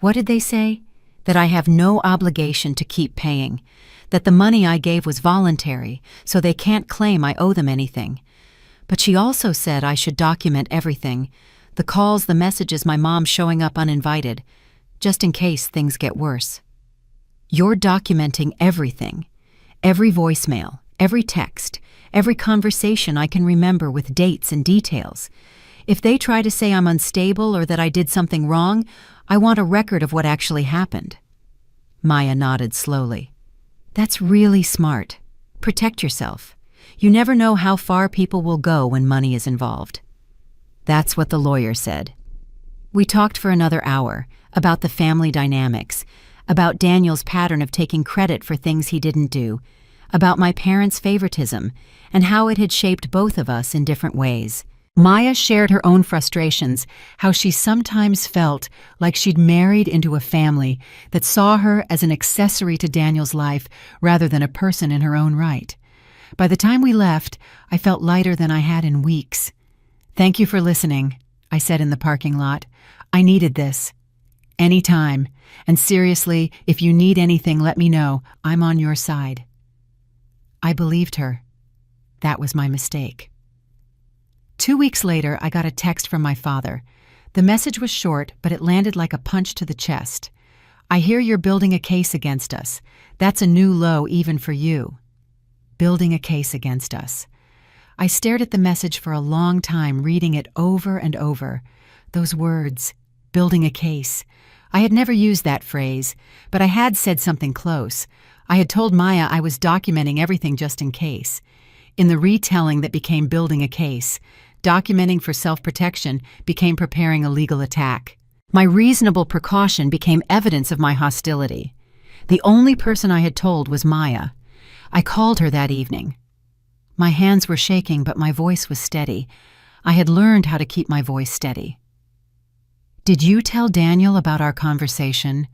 What did they say?" "That I have no obligation to keep paying. That the money I gave was voluntary, so they can't claim I owe them anything. But she also said I should document everything. The calls, the messages, my mom showing up uninvited. Just in case things get worse." "You're documenting everything. Every voicemail, every text, every conversation I can remember with dates and details. If they try to say I'm unstable or that I did something wrong, I want a record of what actually happened." Maya nodded slowly. "That's really smart. Protect yourself. You never know how far people will go when money is involved." That's what the lawyer said. We talked for another hour about the family dynamics, about Daniel's pattern of taking credit for things he didn't do, about my parents' favoritism and how it had shaped both of us in different ways. Maya shared her own frustrations, how she sometimes felt like she'd married into a family that saw her as an accessory to Daniel's life rather than a person in her own right. By the time we left, I felt lighter than I had in weeks. "Thank you for listening," I said in the parking lot. "I needed this. Anytime. And seriously, if you need anything, let me know. I'm on your side." I believed her. That was my mistake. 2 weeks later, I got a text from my father. The message was short, but it landed like a punch to the chest. "I hear you're building a case against us. That's a new low even for you." Building a case against us. I stared at the message for a long time, reading it over and over. Those words, building a case. I had never used that phrase, but I had said something close. I had told Maya I was documenting everything just in case. In the retelling that became building a case, documenting for self-protection became preparing a legal attack. My reasonable precaution became evidence of my hostility. The only person I had told was Maya. I called her that evening. My hands were shaking, but my voice was steady. I had learned how to keep my voice steady. "Did you tell Daniel about our conversation?"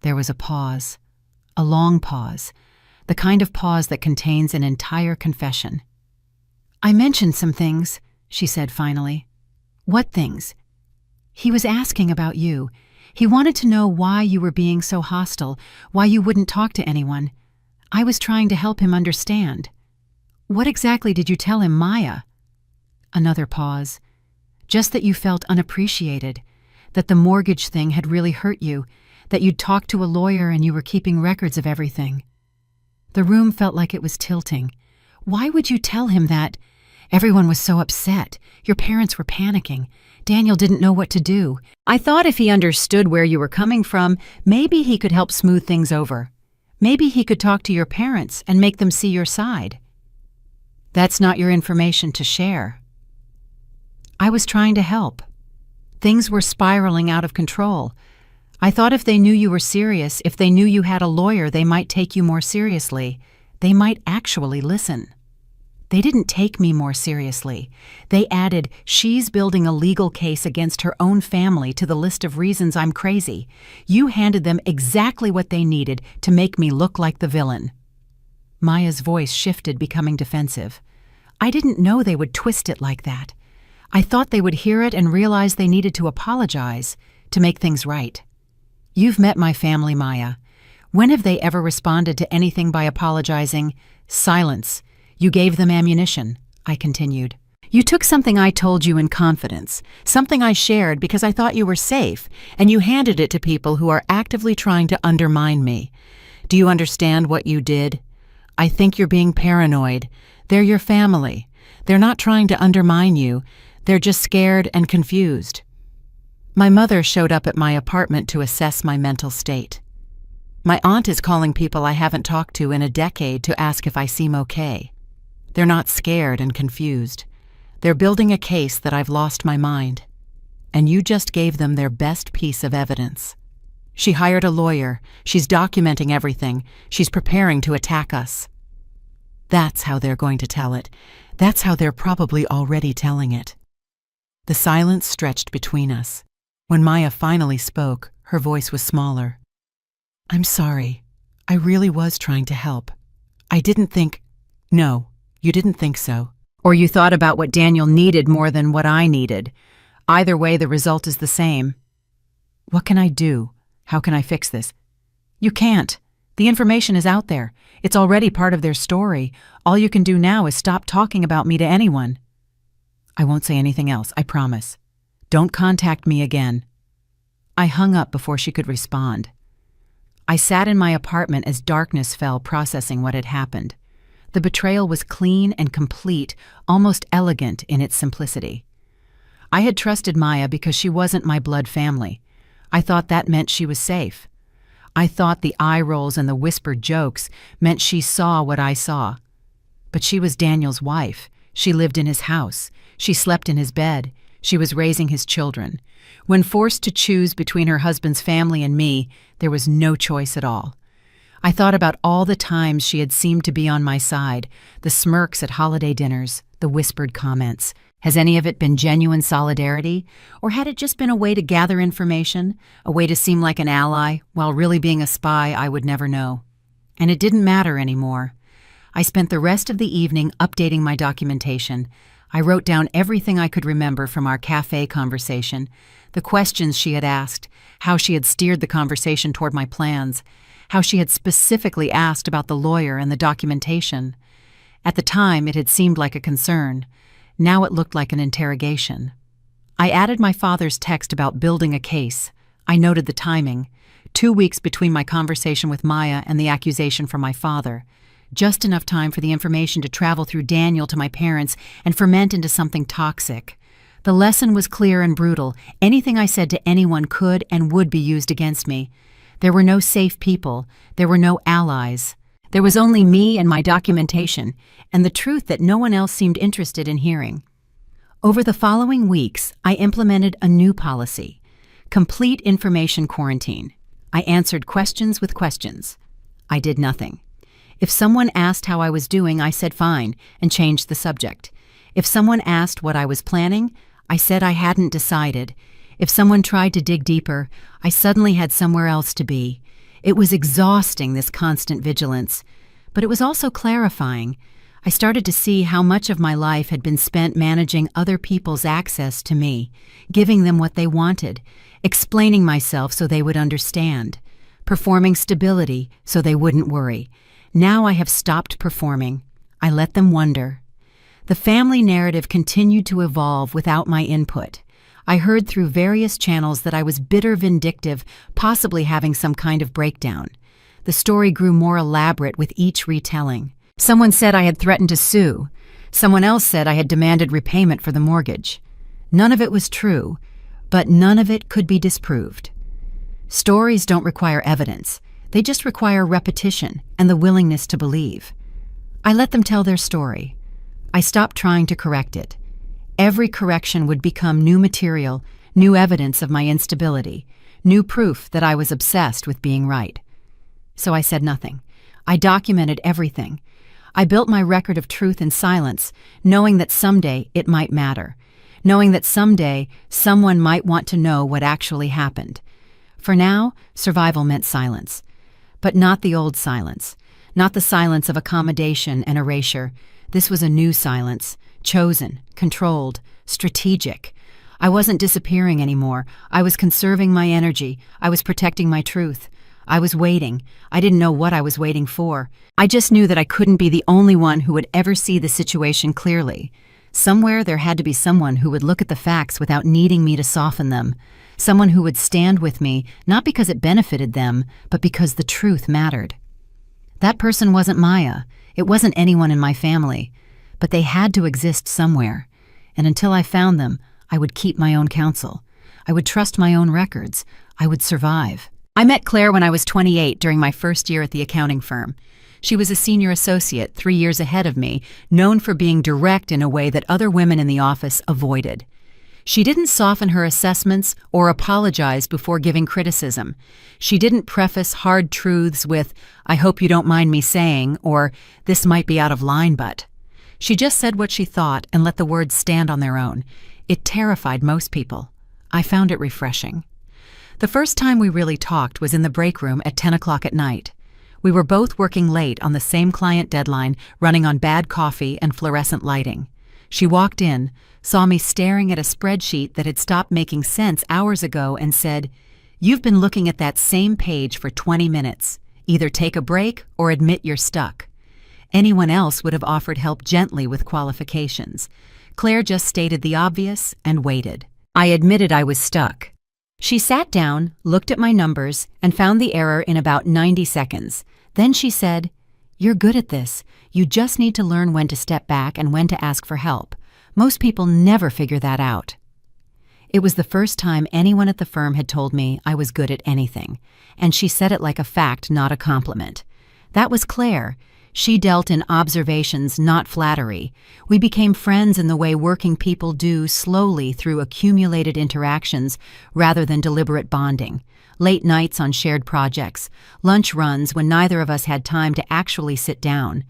There was a pause, a long pause, the kind of pause that contains an entire confession. "I mentioned some things," she said finally. "What things?" "He was asking about you. He wanted to know why you were being so hostile, why you wouldn't talk to anyone. I was trying to help him understand." "What exactly did you tell him, Maya?" Another pause. "Just that you felt unappreciated, that the mortgage thing had really hurt you, that you'd talked to a lawyer and you were keeping records of everything." The room felt like it was tilting. "Why would you tell him that? Everyone was so upset. Your parents were panicking. Daniel didn't know what to do. I thought if he understood where you were coming from, maybe he could help smooth things over. Maybe he could talk to your parents and make them see your side." "That's not your information to share." I was trying to help. Things were spiraling out of control. I thought if they knew you were serious, if they knew you had a lawyer, they might take you more seriously. They might actually listen. They didn't take me more seriously. They added, "She's building a legal case against her own family," to the list of reasons I'm crazy. You handed them exactly what they needed to make me look like the villain. Maya's voice shifted, becoming defensive. I didn't know they would twist it like that. I thought they would hear it and realize they needed to apologize, to make things right. "You've met my family, Maya. When have they ever responded to anything by apologizing? Silence. You gave them ammunition," I continued. "You took something I told you in confidence, something I shared because I thought you were safe, and you handed it to people who are actively trying to undermine me. Do you understand what you did? I think you're being paranoid. They're your family. They're not trying to undermine you. They're just scared and confused." My mother showed up at my apartment to assess my mental state. "My aunt is calling people I haven't talked to in a decade to ask if I seem okay. They're not scared and confused. They're building a case that I've lost my mind. And you just gave them their best piece of evidence. She hired a lawyer. She's documenting everything. She's preparing to attack us. That's how they're going to tell it. That's how they're probably already telling it." The silence stretched between us. When Maya finally spoke, her voice was smaller. "I'm sorry. I really was trying to help. I didn't think—" "No, you didn't think so. Or you thought about what Daniel needed more than what I needed. Either way, the result is the same." "What can I do? How can I fix this?" "You can't. The information is out there. It's already part of their story. All you can do now is stop talking about me to anyone." "I won't say anything else, I promise. Don't contact me again." I hung up before she could respond. I sat in my apartment as darkness fell, processing what had happened. The betrayal was clean and complete, almost elegant in its simplicity. I had trusted Maya because she wasn't my blood family. I thought that meant she was safe. I thought the eye rolls and the whispered jokes meant she saw what I saw. But she was Daniel's wife. She lived in his house. She slept in his bed. She was raising his children. When forced to choose between her husband's family and me, there was no choice at all. I thought about all the times she had seemed to be on my side, the smirks at holiday dinners, the whispered comments. Has any of it been genuine solidarity, or had it just been a way to gather information, a way to seem like an ally, while really being a spy I would never know? And it didn't matter anymore. I spent the rest of the evening updating my documentation. I wrote down everything I could remember from our cafe conversation, the questions she had asked, how she had steered the conversation toward my plans, how she had specifically asked about the lawyer and the documentation. At the time, it had seemed like a concern. Now it looked like an interrogation. I added my father's text about building a case. I noted the timing. 2 weeks between my conversation with Maya and the accusation from my father. Just enough time for the information to travel through Daniel to my parents and ferment into something toxic. The lesson was clear and brutal. Anything I said to anyone could and would be used against me. There were no safe people. There were no allies. There was only me and my documentation, and the truth that no one else seemed interested in hearing. Over the following weeks, I implemented a new policy: complete information quarantine. I answered questions with questions. I did nothing. If someone asked how I was doing, I said fine, and changed the subject. If someone asked what I was planning, I said I hadn't decided. If someone tried to dig deeper, I suddenly had somewhere else to be. It was exhausting, this constant vigilance, but it was also clarifying. I started to see how much of my life had been spent managing other people's access to me, giving them what they wanted, explaining myself so they would understand, performing stability so they wouldn't worry. Now I have stopped performing. I let them wonder. The family narrative continued to evolve without my input. I heard through various channels that I was bitter, vindictive, possibly having some kind of breakdown. The story grew more elaborate with each retelling. Someone said I had threatened to sue. Someone else said I had demanded repayment for the mortgage. None of it was true, but none of it could be disproved. Stories don't require evidence. They just require repetition and the willingness to believe. I let them tell their story. I stopped trying to correct it. Every correction would become new material, new evidence of my instability, new proof that I was obsessed with being right. So I said nothing. I documented everything. I built my record of truth in silence, knowing that someday it might matter, knowing that someday someone might want to know what actually happened. For now, survival meant silence. But not the old silence, not the silence of accommodation and erasure. This was a new silence. Chosen, controlled, strategic. I wasn't disappearing anymore. I was conserving my energy. I was protecting my truth. I was waiting. I didn't know what I was waiting for. I just knew that I couldn't be the only one who would ever see the situation clearly. Somewhere there had to be someone who would look at the facts without needing me to soften them. Someone who would stand with me, not because it benefited them, but because the truth mattered. That person wasn't Maya. It wasn't anyone in my family. But they had to exist somewhere, and until I found them, I would keep my own counsel. I would trust my own records. I would survive. I met Claire when I was 28 during my first year at the accounting firm. She was a senior associate, 3 years ahead of me, known for being direct in a way that other women in the office avoided. She didn't soften her assessments or apologize before giving criticism. She didn't preface hard truths with, "I hope you don't mind me saying," or "This might be out of line, but." She just said what she thought and let the words stand on their own. It terrified most people. I found it refreshing. The first time we really talked was in the break room at 10 o'clock at night. We were both working late on the same client deadline, running on bad coffee and fluorescent lighting. She walked in, saw me staring at a spreadsheet that had stopped making sense hours ago, and said, "You've been looking at that same page for 20 minutes. Either take a break or admit you're stuck." Anyone else would have offered help gently with qualifications. Claire just stated the obvious and waited. I admitted I was stuck. She sat down, looked at my numbers, and found the error in about 90 seconds. Then she said, "You're good at this. You just need to learn when to step back and when to ask for help. Most people never figure that out." It was the first time anyone at the firm had told me I was good at anything, and she said it like a fact, not a compliment. That was Claire. She dealt in observations, not flattery. We became friends in the way working people do, slowly through accumulated interactions rather than deliberate bonding. late nights on shared projects, lunch runs when neither of us had time to actually sit down,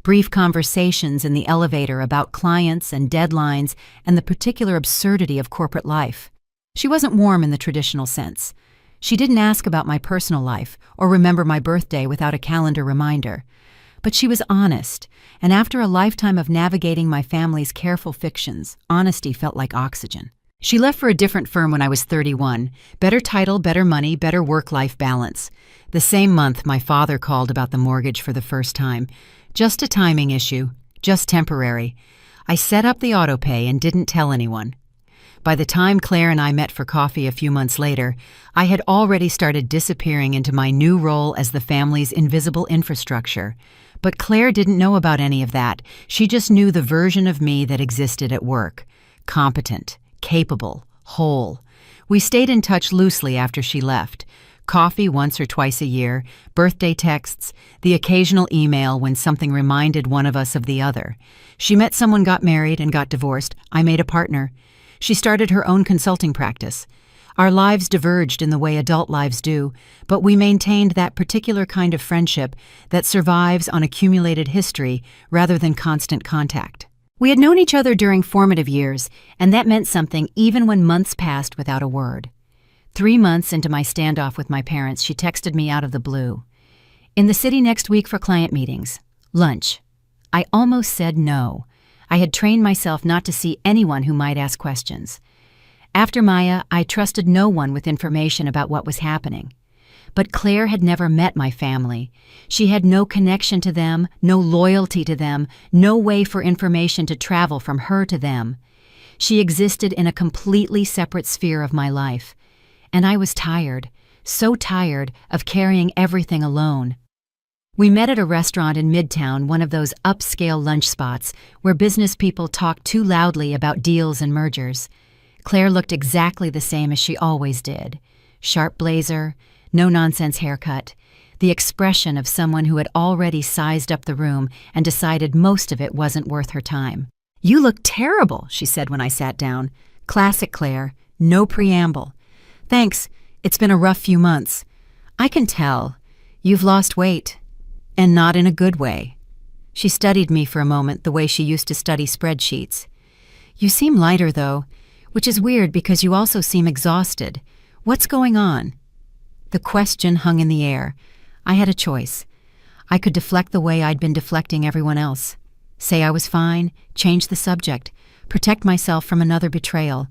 brief conversations in the elevator about clients and deadlines and the particular absurdity of corporate life. She wasn't warm in the traditional sense. She didn't ask about my personal life or remember my birthday without a calendar reminder. But she was honest, and after a lifetime of navigating my family's careful fictions, honesty felt like oxygen. She left for a different firm when I was 31. Better title, better money, better work-life balance. The same month, my father called about the mortgage for the first time. Just a timing issue, just temporary. I set up the autopay and didn't tell anyone. By the time Claire and I met for coffee a few months later, I had already started disappearing into my new role as the family's invisible infrastructure. But Claire didn't know about any of that. She just knew the version of me that existed at work. Competent, capable, whole. We stayed in touch loosely after she left. Coffee once or twice a year, birthday texts, the occasional email when something reminded one of us of the other. She met someone, got married, and got divorced. I made a partner. She started her own consulting practice. Our lives diverged in the way adult lives do, but we maintained that particular kind of friendship that survives on accumulated history rather than constant contact. We had known each other during formative years, and that meant something even when months passed without a word. 3 months into my standoff with my parents, she texted me out of the blue. In the city next week for client meetings. Lunch. I almost said no. I had trained myself not to see anyone who might ask questions. After Maya, I trusted no one with information about what was happening. But Claire had never met my family. She had no connection to them, no loyalty to them, no way for information to travel from her to them. She existed in a completely separate sphere of my life. And I was tired, so tired of carrying everything alone. We met at a restaurant in Midtown, one of those upscale lunch spots where business people talk too loudly about deals and mergers. Claire looked exactly the same as she always did. Sharp blazer, no-nonsense haircut, the expression of someone who had already sized up the room and decided most of it wasn't worth her time. "You look terrible," she said when I sat down. Classic Claire, no preamble. "Thanks, it's been a rough few months." "I can tell. You've lost weight. And not in a good way." She studied me for a moment the way she used to study spreadsheets. "You seem lighter, though, which is weird because you also seem exhausted. What's going on?" The question hung in the air. I had a choice. I could deflect the way I'd been deflecting everyone else. Say I was fine, change the subject, protect myself from another betrayal.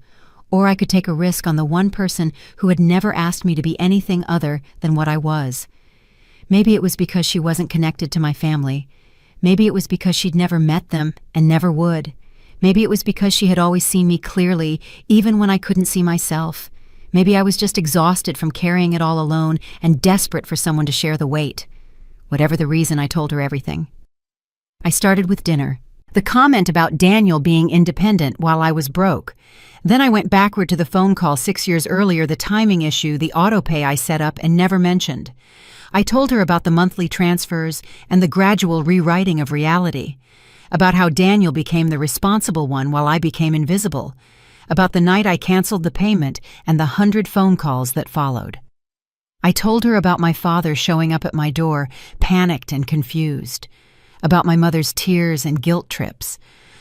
Or I could take a risk on the one person who had never asked me to be anything other than what I was. Maybe it was because she wasn't connected to my family. Maybe it was because she'd never met them and never would. Maybe it was because she had always seen me clearly, even when I couldn't see myself. Maybe I was just exhausted from carrying it all alone and desperate for someone to share the weight. Whatever the reason, I told her everything. I started with dinner. The comment about Daniel being independent while I was broke. Then I went backward to the phone call 6 years earlier, the timing issue, the autopay I set up and never mentioned. I told her about the monthly transfers and the gradual rewriting of reality, about how Daniel became the responsible one while I became invisible, about the night I canceled the payment and the 100 phone calls that followed. I told her about my father showing up at my door, panicked and confused, about my mother's tears and guilt trips,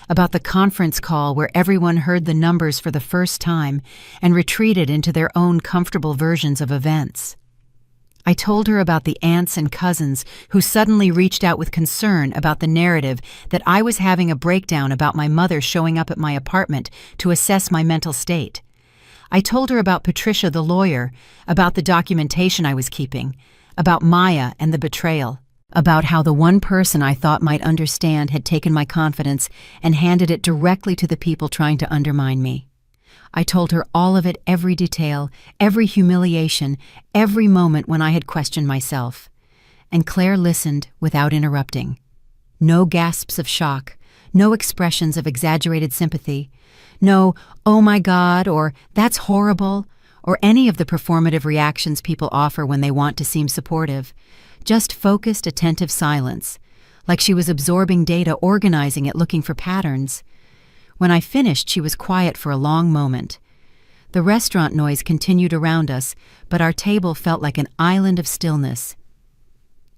about the conference call where everyone heard the numbers for the first time and retreated into their own comfortable versions of events. I told her about the aunts and cousins who suddenly reached out with concern about the narrative that I was having a breakdown about my mother showing up at my apartment to assess my mental state. I told her about Patricia the lawyer, about the documentation I was keeping, about Maya and the betrayal, about how the one person I thought might understand had taken my confidence and handed it directly to the people trying to undermine me. I told her all of it, every detail, every humiliation, every moment when I had questioned myself. And Claire listened without interrupting. No gasps of shock, no expressions of exaggerated sympathy, no, "Oh my God," or "That's horrible," or any of the performative reactions people offer when they want to seem supportive. Just focused, attentive silence, like she was absorbing data, organizing it, looking for patterns. When I finished, she was quiet for a long moment. The restaurant noise continued around us, but our table felt like an island of stillness.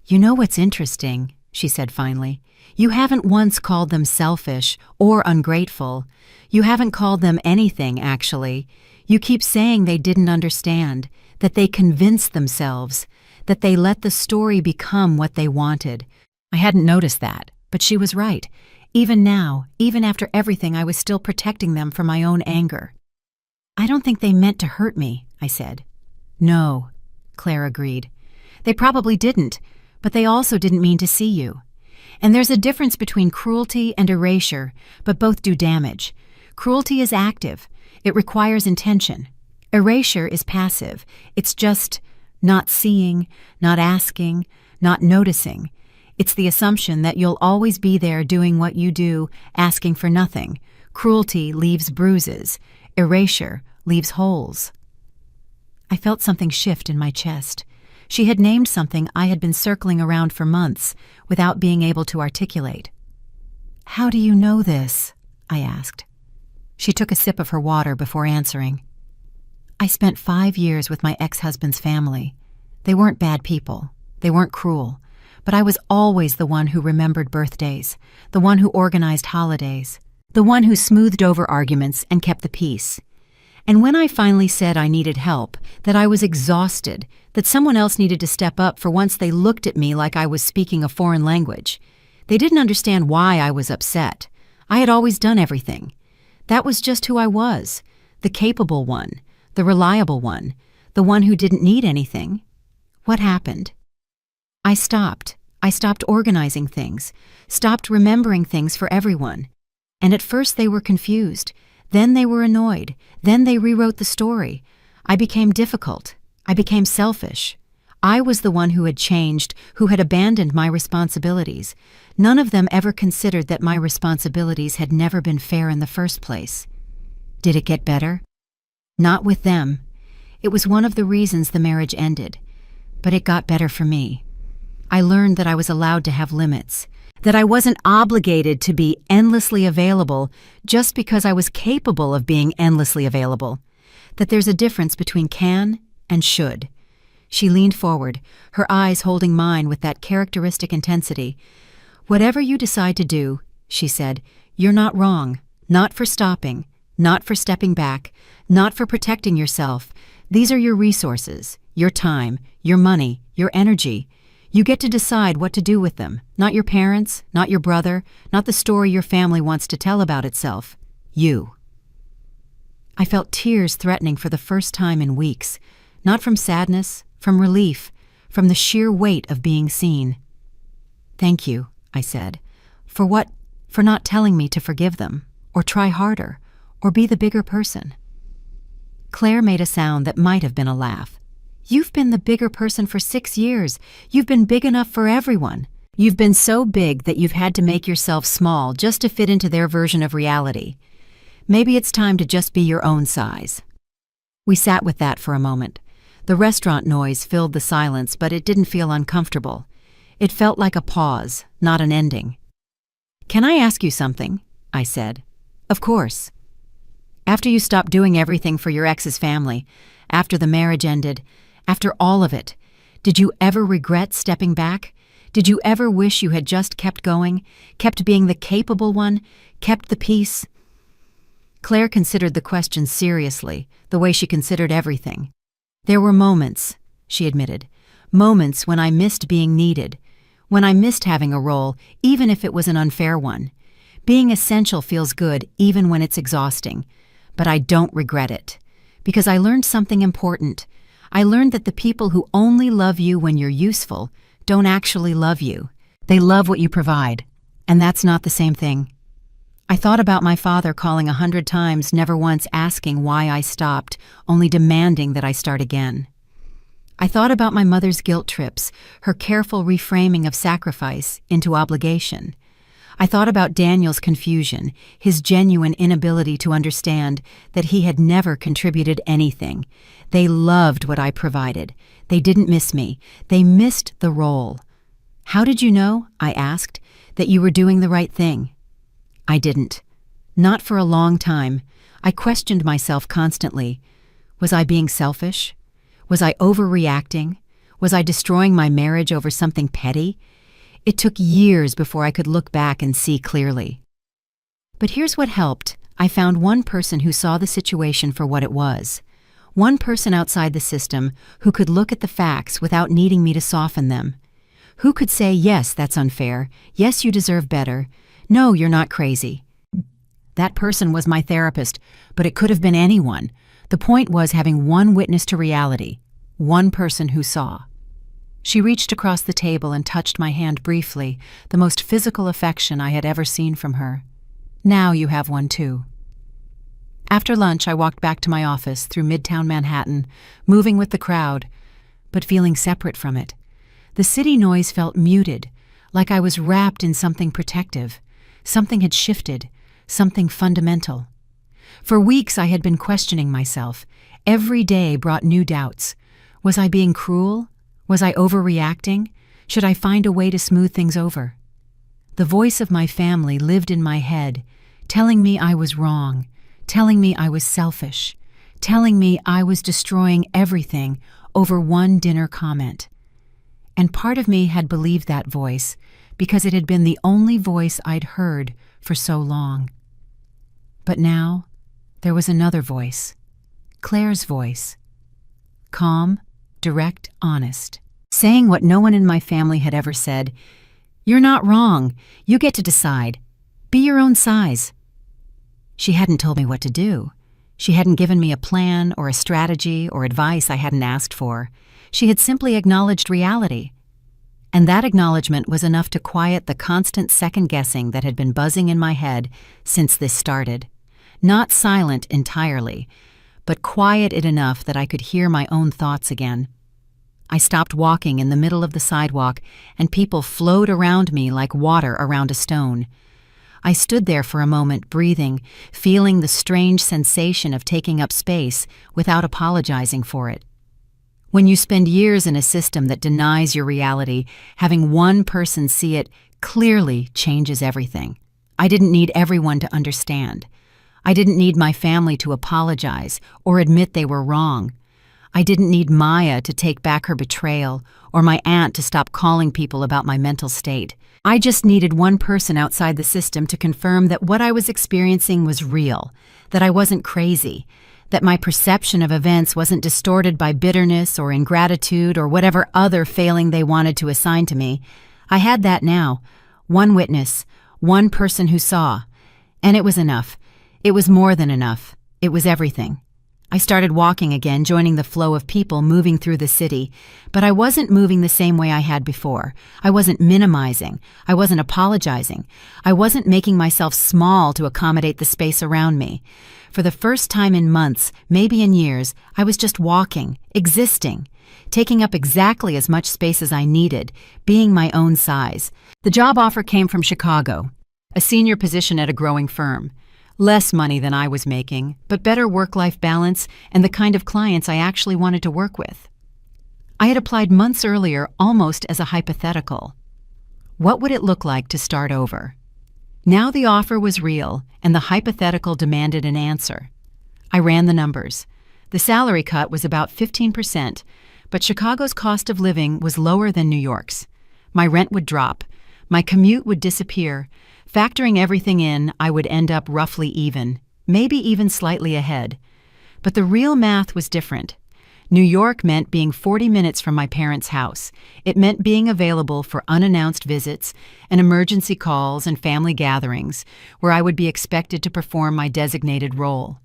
"You know what's interesting," she said finally. "You haven't once called them selfish or ungrateful. You haven't called them anything, actually. You keep saying they didn't understand, that they convinced themselves, that they let the story become what they wanted." I hadn't noticed that, but she was right. Even now, even after everything, I was still protecting them from my own anger. "I don't think they meant to hurt me," I said. "No," Claire agreed. "They probably didn't, but they also didn't mean to see you. And there's a difference between cruelty and erasure, but both do damage. Cruelty is active. It requires intention. Erasure is passive. It's just not seeing, not asking, not noticing. It's the assumption that you'll always be there doing what you do, asking for nothing. Cruelty leaves bruises. Erasure leaves holes." I felt something shift in my chest. She had named something I had been circling around for months without being able to articulate. "How do you know this?" I asked. She took a sip of her water before answering. "I spent 5 years with my ex-husband's family. They weren't bad people. They weren't cruel. But I was always the one who remembered birthdays, the one who organized holidays, the one who smoothed over arguments and kept the peace. And when I finally said I needed help, that I was exhausted, that someone else needed to step up for once, they looked at me like I was speaking a foreign language. They didn't understand why I was upset. I had always done everything. That was just who I was, the capable one, the reliable one, the one who didn't need anything. What happened? I stopped organizing things, stopped remembering things for everyone. And at first they were confused. Then they were annoyed. Then they rewrote the story. I became difficult. I became selfish. I was the one who had changed, who had abandoned my responsibilities. None of them ever considered that my responsibilities had never been fair in the first place. Did it get better? Not with them. It was one of the reasons the marriage ended. But it got better for me. I learned that I was allowed to have limits, that I wasn't obligated to be endlessly available just because I was capable of being endlessly available, that there's a difference between can and should. She leaned forward, her eyes holding mine with that characteristic intensity. "Whatever you decide to do," she said, "you're not wrong, not for stopping, not for stepping back, not for protecting yourself. These are your resources, your time, your money, your energy. You get to decide what to do with them, not your parents, not your brother, not the story your family wants to tell about itself. You." I felt tears threatening for the first time in weeks, not from sadness, from relief, from the sheer weight of being seen. "Thank you," I said. "For what? For not telling me to forgive them, or try harder, or be the bigger person." Claire made a sound that might have been a laugh. "You've been the bigger person for 6 years. You've been big enough for everyone. You've been so big that you've had to make yourself small just to fit into their version of reality. Maybe it's time to just be your own size." We sat with that for a moment. The restaurant noise filled the silence, but it didn't feel uncomfortable. It felt like a pause, not an ending. "Can I ask you something?" I said. "Of course." "After you stopped doing everything for your ex's family, after the marriage ended, after all of it, did you ever regret stepping back? Did you ever wish you had just kept going, kept being the capable one, kept the peace?" Claire considered the question seriously, the way she considered everything. "There were moments," she admitted, "moments when I missed being needed, when I missed having a role, even if it was an unfair one. Being essential feels good even when it's exhausting. But I don't regret it, because I learned something important. I learned that the people who only love you when you're useful don't actually love you. They love what you provide, and that's not the same thing." I thought about my father calling 100 times, never once asking why I stopped, only demanding that I start again. I thought about my mother's guilt trips, her careful reframing of sacrifice into obligation. I thought about Daniel's confusion, his genuine inability to understand that he had never contributed anything. They loved what I provided. They didn't miss me. They missed the role. "How did you know," I asked, "that you were doing the right thing?" I didn't. Not for a long time. I questioned myself constantly. Was I being selfish? Was I overreacting? Was I destroying my marriage over something petty? It took years before I could look back and see clearly. But here's what helped. I found one person who saw the situation for what it was. One person outside the system who could look at the facts without needing me to soften them. Who could say, yes, that's unfair. Yes, you deserve better. No, you're not crazy. That person was my therapist, but it could have been anyone. The point was having one witness to reality, one person who saw. She reached across the table and touched my hand briefly, the most physical affection I had ever seen from her. Now you have one too. After lunch, I walked back to my office through Midtown Manhattan, moving with the crowd, but feeling separate from it. The city noise felt muted, like I was wrapped in something protective. Something had shifted, something fundamental. For weeks I had been questioning myself. Every day brought new doubts. Was I being cruel? Was I overreacting? Should I find a way to smooth things over? The voice of my family lived in my head, telling me I was wrong, telling me I was selfish, telling me I was destroying everything over one dinner comment. And part of me had believed that voice because it had been the only voice I'd heard for so long. But now, there was another voice, Claire's voice. Calm, direct, honest, saying what no one in my family had ever said. You're not wrong. You get to decide. Be your own size. She hadn't told me what to do. She hadn't given me a plan or a strategy or advice I hadn't asked for. She had simply acknowledged reality. And that acknowledgement was enough to quiet the constant second-guessing that had been buzzing in my head since this started. Not silent entirely, but quieted enough that I could hear my own thoughts again. I stopped walking in the middle of the sidewalk, and people flowed around me like water around a stone. I stood there for a moment, breathing, feeling the strange sensation of taking up space without apologizing for it. When you spend years in a system that denies your reality, having one person see it clearly changes everything. I didn't need everyone to understand. I didn't need my family to apologize or admit they were wrong. I didn't need Maya to take back her betrayal or my aunt to stop calling people about my mental state. I just needed one person outside the system to confirm that what I was experiencing was real, that I wasn't crazy, that my perception of events wasn't distorted by bitterness or ingratitude or whatever other failing they wanted to assign to me. I had that now. One witness, one person who saw. And it was enough. It was more than enough. It was everything. I started walking again, joining the flow of people moving through the city, but I wasn't moving the same way I had before. I wasn't minimizing. I wasn't apologizing. I wasn't making myself small to accommodate the space around me. For the first time in months, maybe in years, I was just walking, existing, taking up exactly as much space as I needed, being my own size. The job offer came from Chicago, a senior position at a growing firm. Less money than I was making, but better work-life balance and the kind of clients I actually wanted to work with. I had applied months earlier almost as a hypothetical. What would it look like to start over? Now the offer was real, and the hypothetical demanded an answer. I ran the numbers. The salary cut was about 15%, but Chicago's cost of living was lower than New York's. My rent would drop. My commute would disappear. Factoring everything in, I would end up roughly even, maybe even slightly ahead. But the real math was different. New York meant being 40 minutes from my parents' house. It meant being available for unannounced visits and emergency calls and family gatherings, where I would be expected to perform my designated role.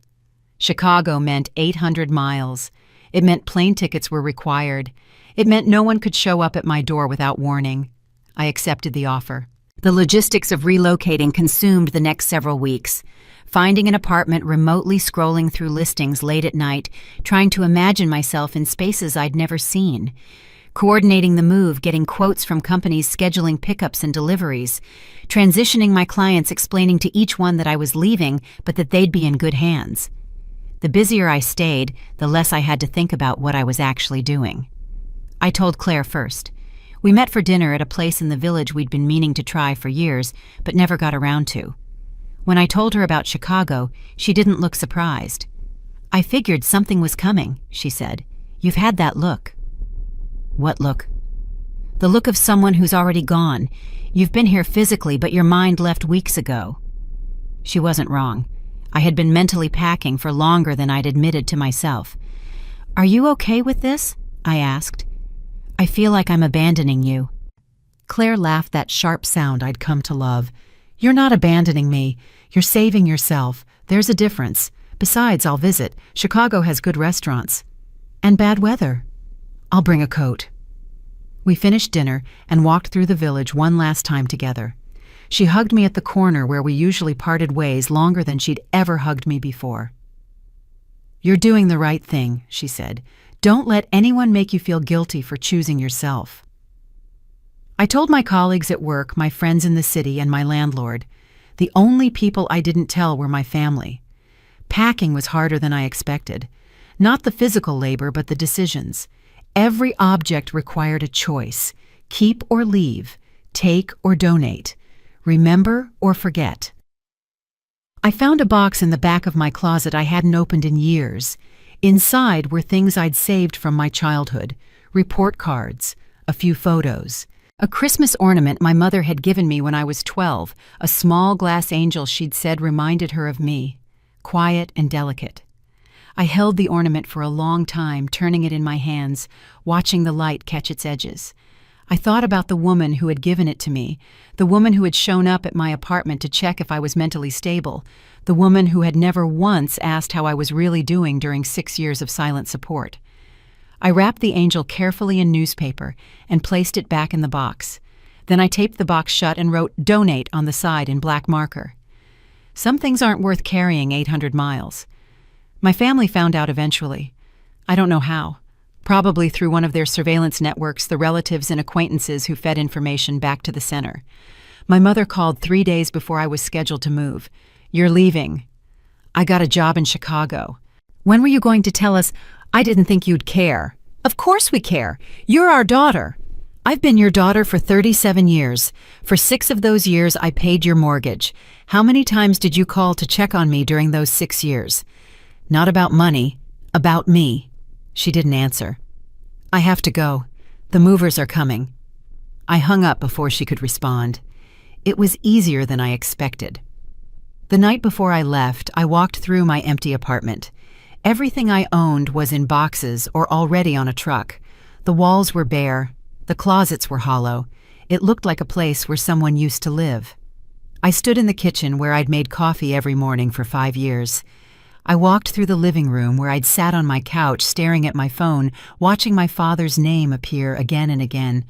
Chicago meant 800 miles. It meant plane tickets were required. It meant no one could show up at my door without warning. I accepted the offer. The logistics of relocating consumed the next several weeks. Finding an apartment remotely scrolling through listings late at night, trying to imagine myself in spaces I'd never seen. Coordinating the move, getting quotes from companies scheduling pickups and deliveries. Transitioning my clients, explaining to each one that I was leaving, but that they'd be in good hands. The busier I stayed, the less I had to think about what I was actually doing. I told Claire first. We met for dinner at a place in the village we'd been meaning to try for years, but never got around to. When I told her about Chicago, she didn't look surprised. I figured something was coming, she said. You've had that look. What look? The look of someone who's already gone. You've been here physically, but your mind left weeks ago. She wasn't wrong. I had been mentally packing for longer than I'd admitted to myself. Are you okay with this? I asked. I feel like I'm abandoning you. Claire laughed that sharp sound I'd come to love. You're not abandoning me. You're saving yourself. There's a difference. Besides, I'll visit. Chicago has good restaurants. And bad weather. I'll bring a coat. We finished dinner and walked through the village one last time together. She hugged me at the corner where we usually parted ways longer than she'd ever hugged me before. You're doing the right thing, she said. Don't let anyone make you feel guilty for choosing yourself. I told my colleagues at work, my friends in the city, and my landlord. The only people I didn't tell were my family. Packing was harder than I expected. Not the physical labor, but the decisions. Every object required a choice. Keep or leave. Take or donate. Remember or forget. I found a box in the back of my closet I hadn't opened in years. Inside were things I'd saved from my childhood. Report cards. A few photos. A Christmas ornament my mother had given me when I was 12. A small glass angel she'd said reminded her of me. Quiet and delicate. I held the ornament for a long time, turning it in my hands, watching the light catch its edges. I thought about the woman who had given it to me, the woman who had shown up at my apartment to check if I was mentally stable, the woman who had never once asked how I was really doing during 6 years of silent support. I wrapped the angel carefully in newspaper and placed it back in the box. Then I taped the box shut and wrote "Donate" on the side in black marker. Some things aren't worth carrying 800 miles. My family found out eventually. I don't know how. Probably through one of their surveillance networks, the relatives and acquaintances who fed information back to the center. My mother called 3 days before I was scheduled to move. You're leaving. I got a job in Chicago. When were you going to tell us? I didn't think you'd care. Of course we care. You're our daughter. I've been your daughter for 37 years. For 6 of those years, I paid your mortgage. How many times did you call to check on me during those 6 years? Not about money, about me. She didn't answer. I have to go. The movers are coming. I hung up before she could respond. It was easier than I expected. The night before I left, I walked through my empty apartment. Everything I owned was in boxes or already on a truck. The walls were bare. The closets were hollow. It looked like a place where someone used to live. I stood in the kitchen where I'd made coffee every morning for 5 years. I walked through the living room where I'd sat on my couch staring at my phone, watching my father's name appear again and again.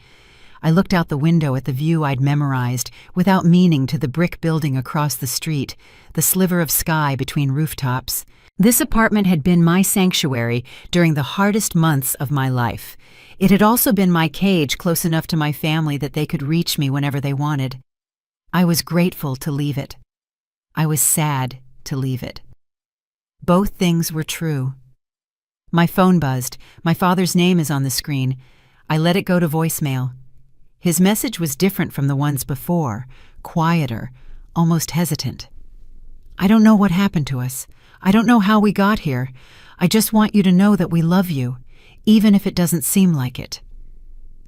I looked out the window at the view I'd memorized, without meaning, to the brick building across the street, the sliver of sky between rooftops. This apartment had been my sanctuary during the hardest months of my life. It had also been my cage close enough to my family that they could reach me whenever they wanted. I was grateful to leave it. I was sad to leave it. Both things were true. My phone buzzed. My father's name is on the screen. I let it go to voicemail. His message was different from the ones before, quieter, almost hesitant. I don't know what happened to us. I don't know how we got here. I just want you to know that we love you, even if it doesn't seem like it.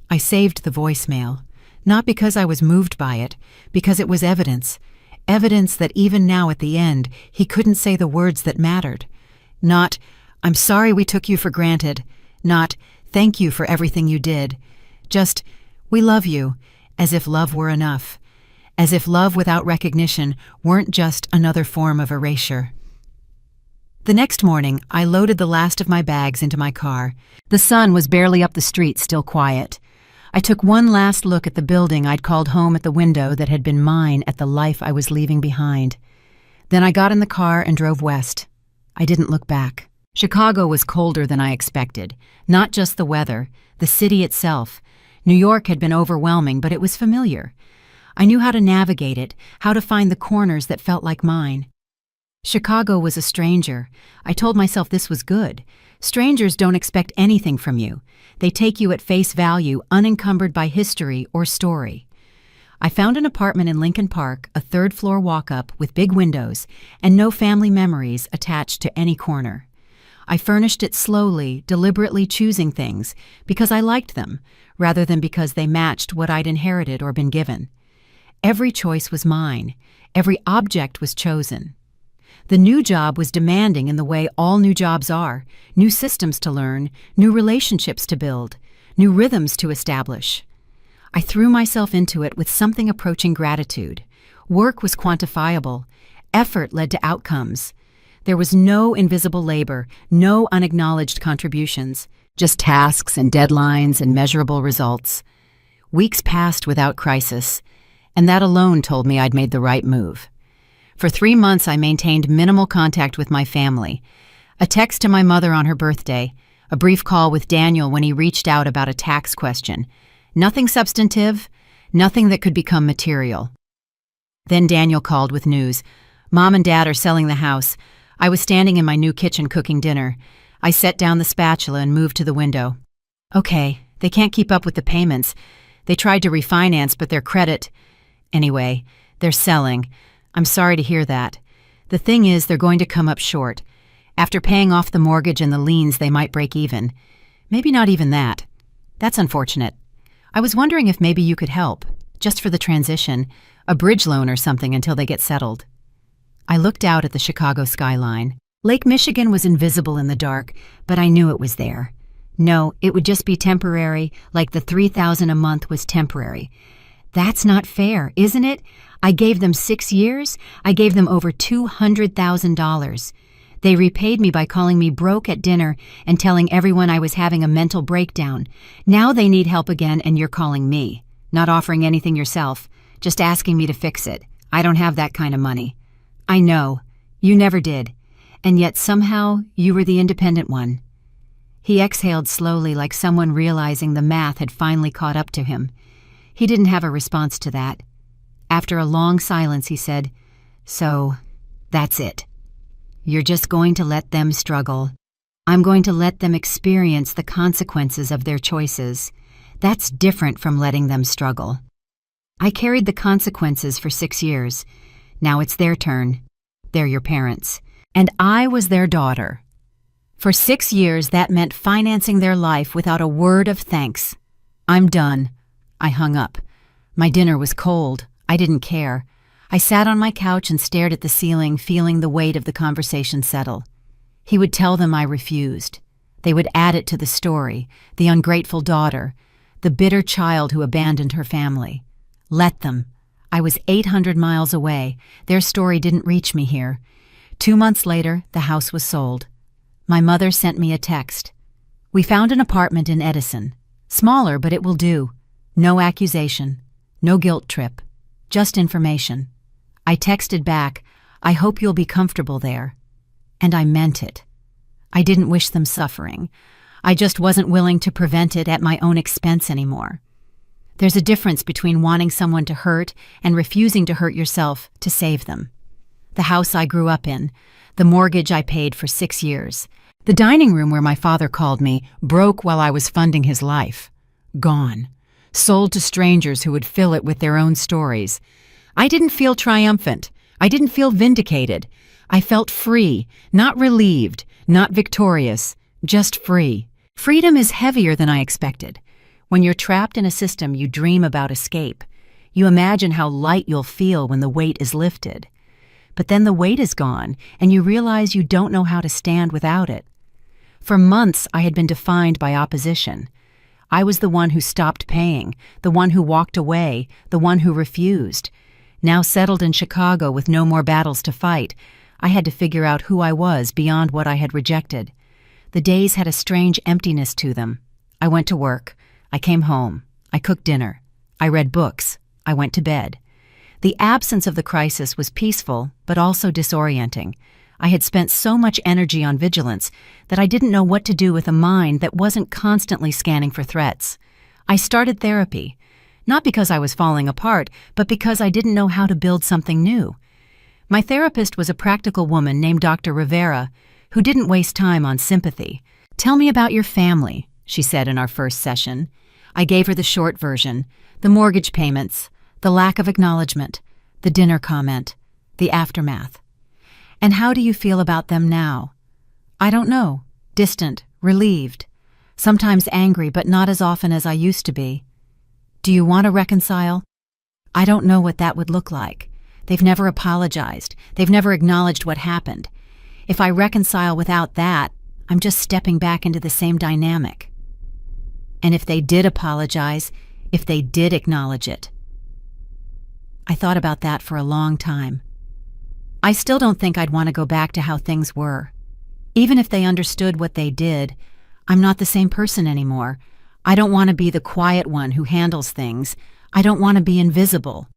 I saved the voicemail, not because I was moved by it, because it was evidence. Evidence that even now at the end, he couldn't say the words that mattered. Not, "I'm sorry we took you for granted." Not, "Thank you for everything you did." Just, "We love you," as if love were enough. As if love without recognition weren't just another form of erasure. The next morning, I loaded the last of my bags into my car. The sun was barely up the street, still quiet. I took one last look at the building I'd called home at the window that had been mine at the life I was leaving behind. Then I got in the car and drove west. I didn't look back. Chicago was colder than I expected. Not just the weather, the city itself. New York had been overwhelming, but it was familiar. I knew how to navigate it, how to find the corners that felt like mine. Chicago was a stranger. I told myself this was good. Strangers don't expect anything from you. They take you at face value, unencumbered by history or story. I found an apartment in Lincoln Park, a third-floor walk-up with big windows, and no family memories attached to any corner. I furnished it slowly, deliberately choosing things because I liked them, rather than because they matched what I'd inherited or been given. Every choice was mine. Every object was chosen. The new job was demanding in the way all new jobs are: new systems to learn, new relationships to build, new rhythms to establish. I threw myself into it with something approaching gratitude. Work was quantifiable. Effort led to outcomes. There was no invisible labor, no unacknowledged contributions, just tasks and deadlines and measurable results. Weeks passed without crisis, and that alone told me I'd made the right move. For 3 months, I maintained minimal contact with my family. A text to my mother on her birthday, a brief call with Daniel when he reached out about a tax question. Nothing substantive, nothing that could become material. Then Daniel called with news. Mom and Dad are selling the house. I was standing in my new kitchen cooking dinner. I set down the spatula and moved to the window. Okay, they can't keep up with the payments. They tried to refinance, but their credit... Anyway, they're selling. I'm sorry to hear that. The thing is, they're going to come up short. After paying off the mortgage and the liens, they might break even. Maybe not even that. That's unfortunate. I was wondering if maybe you could help, just for the transition, a bridge loan or something until they get settled. I looked out at the Chicago skyline. Lake Michigan was invisible in the dark, but I knew it was there. No, it would just be temporary, like the $3,000 a month was temporary. That's not fair, isn't it? I gave them 6 years. I gave them over $200,000. They repaid me by calling me broke at dinner and telling everyone I was having a mental breakdown. Now they need help again and you're calling me, not offering anything yourself, just asking me to fix it. I don't have that kind of money. I know. You never did. And yet somehow you were the independent one. He exhaled slowly, like someone realizing the math had finally caught up to him. He didn't have a response to that. After a long silence, he said, "So, that's it. You're just going to let them struggle. I'm going to let them experience the consequences of their choices. That's different from letting them struggle. I carried the consequences for 6 years. Now it's their turn. They're your parents. And I was their daughter. For 6 years, that meant financing their life without a word of thanks. I'm done." I hung up. My dinner was cold. I didn't care. I sat on my couch and stared at the ceiling, feeling the weight of the conversation settle. He would tell them I refused. They would add it to the story, the ungrateful daughter, the bitter child who abandoned her family. Let them. I was 800 miles away. Their story didn't reach me here. 2 months later, the house was sold. My mother sent me a text. "We found an apartment in Edison. Smaller, but it will do. No accusation. No guilt trip. Just information." I texted back, "I hope you'll be comfortable there." And I meant it. I didn't wish them suffering. I just wasn't willing to prevent it at my own expense anymore. There's a difference between wanting someone to hurt and refusing to hurt yourself to save them. The house I grew up in, the mortgage I paid for 6 years, the dining room where my father called me, broke while I was funding his life. Gone. Sold to strangers who would fill it with their own stories. I didn't feel triumphant. I didn't feel vindicated. I felt free, not relieved, not victorious, just free. Freedom is heavier than I expected. When you're trapped in a system, you dream about escape. You imagine how light you'll feel when the weight is lifted. But then the weight is gone, and you realize you don't know how to stand without it. For months, I had been defined by opposition. I was the one who stopped paying, the one who walked away, the one who refused. Now settled in Chicago with no more battles to fight, I had to figure out who I was beyond what I had rejected. The days had a strange emptiness to them. I went to work. I came home. I cooked dinner. I read books. I went to bed. The absence of the crisis was peaceful, but also disorienting. I had spent so much energy on vigilance that I didn't know what to do with a mind that wasn't constantly scanning for threats. I started therapy, not because I was falling apart, but because I didn't know how to build something new. My therapist was a practical woman named Dr. Rivera, who didn't waste time on sympathy. "Tell me about your family," she said in our first session. I gave her the short version, the mortgage payments, the lack of acknowledgement, the dinner comment, the aftermath. "And how do you feel about them now?" "I don't know," Distant, relieved, sometimes angry, but not as often as I used to be. Do you want to reconcile? I don't know what that would look like. They've never apologized. They've never acknowledged what happened. If I reconcile without that, I'm just stepping back into the same dynamic. And if they did apologize, if they did acknowledge it. I thought about that for a long time. I still don't think I'd want to go back to how things were. Even if they understood what they did, I'm not the same person anymore. I don't want to be the quiet one who handles things. I don't want to be invisible.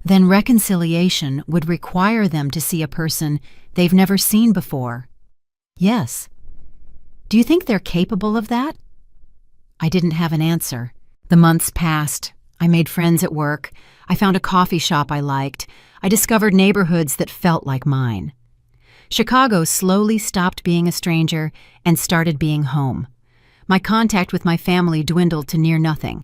Then reconciliation would require them to see a person they've never seen before. Yes. Do you think they're capable of that? I didn't have an answer. The months passed. I made friends at work. I found a coffee shop I liked. I discovered neighborhoods that felt like mine. Chicago slowly stopped being a stranger and started being home. My contact with my family dwindled to near nothing.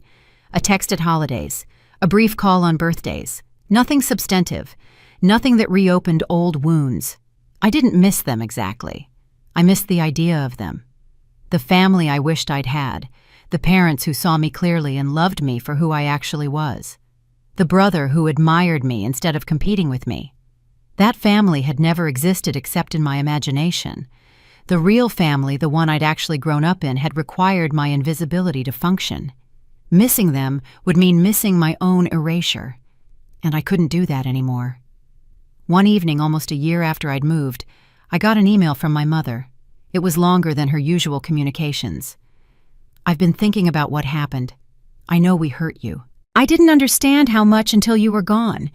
A text at holidays, a brief call on birthdays. Nothing substantive, nothing that reopened old wounds. I didn't miss them exactly. I missed the idea of them. The family I wished I'd had. The parents who saw me clearly and loved me for who I actually was. The brother who admired me instead of competing with me. That family had never existed except in my imagination. The real family, the one I'd actually grown up in, had required my invisibility to function. Missing them would mean missing my own erasure. And I couldn't do that anymore. One evening, almost a year after I'd moved, I got an email from my mother. It was longer than her usual communications. I've been thinking about what happened. I know we hurt you. I didn't understand how much until you were gone.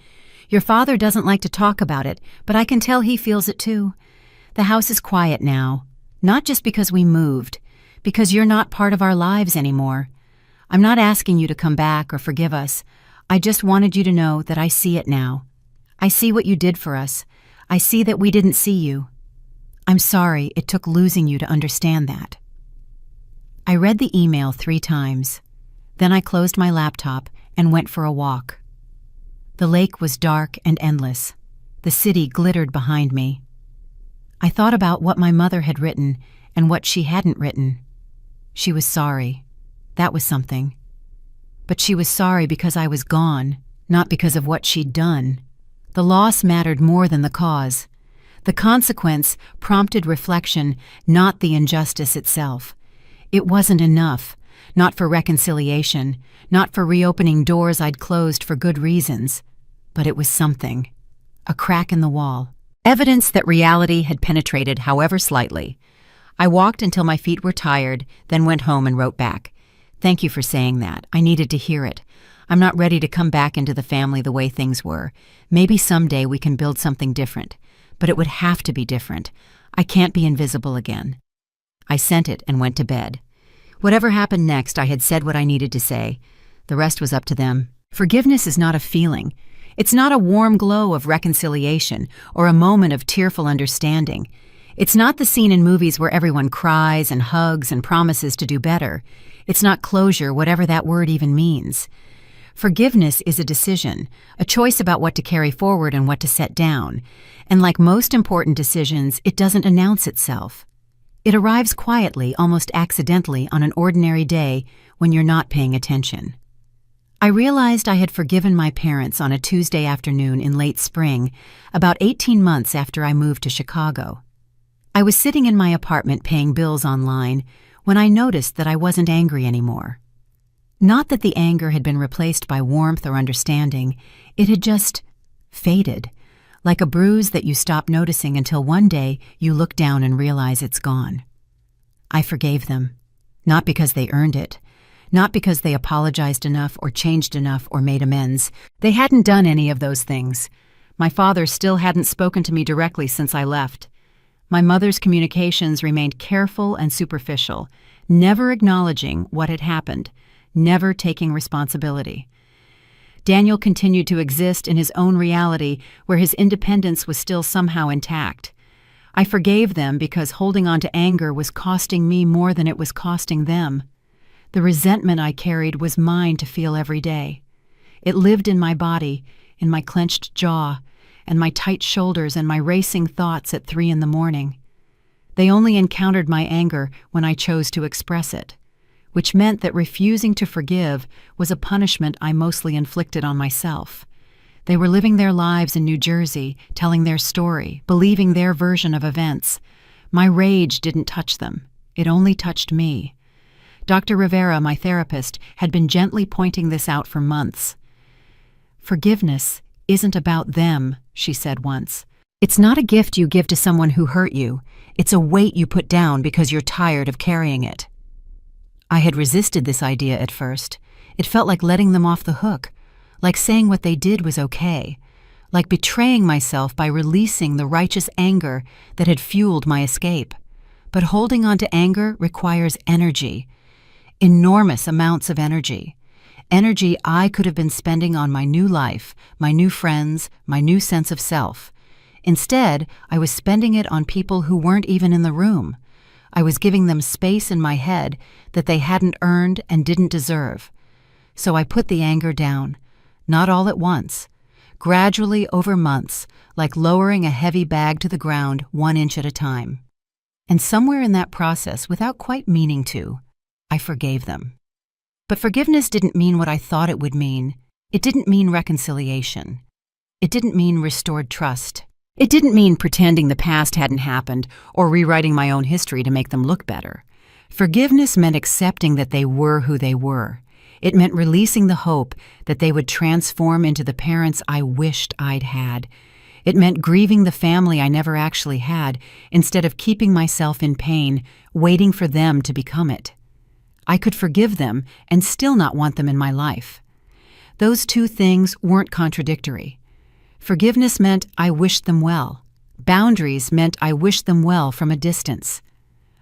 Your father doesn't like to talk about it, but I can tell he feels it too. The house is quiet now, not just because we moved, because you're not part of our lives anymore. I'm not asking you to come back or forgive us. I just wanted you to know that I see it now. I see what you did for us. I see that we didn't see you. I'm sorry it took losing you to understand that. I read the email 3 times. Then I closed my laptop and went for a walk. The lake was dark and endless. The city glittered behind me. I thought about what my mother had written and what she hadn't written. She was sorry. That was something. But she was sorry because I was gone, not because of what she'd done. The loss mattered more than the cause. The consequence prompted reflection, not the injustice itself. It wasn't enough, not for reconciliation, not for reopening doors I'd closed for good reasons. But it was something. A crack in the wall. Evidence that reality had penetrated, however slightly. I walked until my feet were tired, then went home and wrote back. Thank you for saying that. I needed to hear it. I'm not ready to come back into the family the way things were. Maybe someday we can build something different. But it would have to be different. I can't be invisible again. I sent it and went to bed. Whatever happened next, I had said what I needed to say. The rest was up to them. Forgiveness is not a feeling. It's not a warm glow of reconciliation or a moment of tearful understanding. It's not the scene in movies where everyone cries and hugs and promises to do better. It's not closure, whatever that word even means. Forgiveness is a decision, a choice about what to carry forward and what to set down. And like most important decisions, it doesn't announce itself. It arrives quietly, almost accidentally, on an ordinary day when you're not paying attention. I realized I had forgiven my parents on a Tuesday afternoon in late spring, about 18 months after I moved to Chicago. I was sitting in my apartment paying bills online when I noticed that I wasn't angry anymore. Not that the anger had been replaced by warmth or understanding, it had just faded, like a bruise that you stop noticing until one day you look down and realize it's gone. I forgave them, not because they earned it, not because they apologized enough or changed enough or made amends. They hadn't done any of those things. My father still hadn't spoken to me directly since I left. My mother's communications remained careful and superficial, never acknowledging what had happened, never taking responsibility. Daniel continued to exist in his own reality where his independence was still somehow intact. I forgave them because holding on to anger was costing me more than it was costing them. The resentment I carried was mine to feel every day. It lived in my body, in my clenched jaw, and my tight shoulders and my racing thoughts at 3 a.m. They only encountered my anger when I chose to express it, which meant that refusing to forgive was a punishment I mostly inflicted on myself. They were living their lives in New Jersey, telling their story, believing their version of events. My rage didn't touch them. It only touched me. Dr. Rivera, my therapist, had been gently pointing this out for months. "Forgiveness isn't about them," she said once. "It's not a gift you give to someone who hurt you. It's a weight you put down because you're tired of carrying it." I had resisted this idea at first. It felt like letting them off the hook, like saying what they did was okay, like betraying myself by releasing the righteous anger that had fueled my escape. But holding on to anger requires energy, enormous amounts of energy. Energy I could have been spending on my new life, my new friends, my new sense of self. Instead, I was spending it on people who weren't even in the room. I was giving them space in my head that they hadn't earned and didn't deserve. So I put the anger down, not all at once, gradually over months, like lowering a heavy bag to the ground 1 inch at a time. And somewhere in that process, without quite meaning to, I forgave them. But forgiveness didn't mean what I thought it would mean. It didn't mean reconciliation. It didn't mean restored trust. It didn't mean pretending the past hadn't happened or rewriting my own history to make them look better. Forgiveness meant accepting that they were who they were. It meant releasing the hope that they would transform into the parents I wished I'd had. It meant grieving the family I never actually had instead of keeping myself in pain, waiting for them to become it. I could forgive them and still not want them in my life. Those two things weren't contradictory. Forgiveness meant I wished them well. Boundaries meant I wished them well from a distance.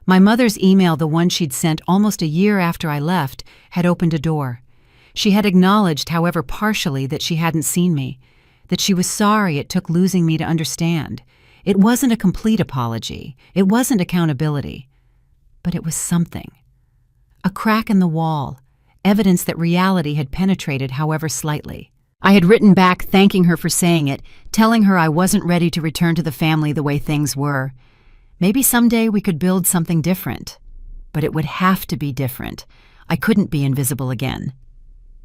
My mother's email, the one she'd sent almost a year after I left, had opened a door. She had acknowledged, however partially, that she hadn't seen me, that she was sorry it took losing me to understand. It wasn't a complete apology. It wasn't accountability. But it was something. A crack in the wall, evidence that reality had penetrated, however slightly. I had written back thanking her for saying it, telling her I wasn't ready to return to the family the way things were. Maybe someday we could build something different. But it would have to be different. I couldn't be invisible again.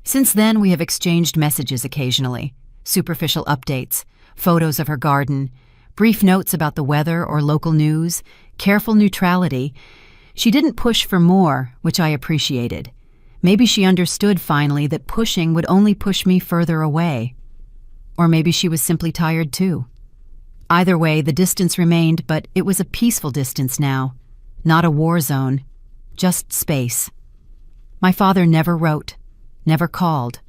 Since then, we have exchanged messages occasionally, superficial updates, photos of her garden, brief notes about the weather or local news, careful neutrality. She didn't push for more, which I appreciated. Maybe she understood finally that pushing would only push me further away. Or maybe she was simply tired too. Either way, the distance remained, but it was a peaceful distance now. Not a war zone, just space. My father never wrote, never called.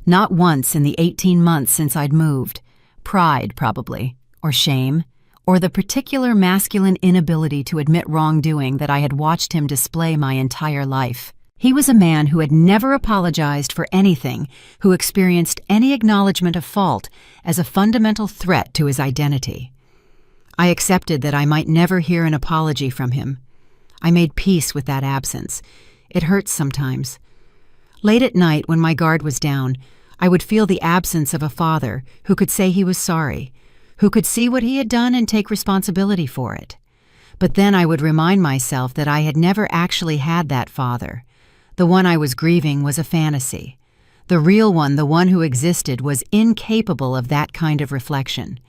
Not once in the 18 months since I'd moved. Pride, probably, or shame, or the particular masculine inability to admit wrongdoing that I had watched him display my entire life. He was a man who had never apologized for anything, who experienced any acknowledgement of fault as a fundamental threat to his identity. I accepted that I might never hear an apology from him. I made peace with that absence. It hurts sometimes. Late at night, when my guard was down, I would feel the absence of a father who could say he was sorry, who could see what he had done and take responsibility for it. But then I would remind myself that I had never actually had that father. The one I was grieving was a fantasy. The real one, the one who existed, was incapable of that kind of reflection.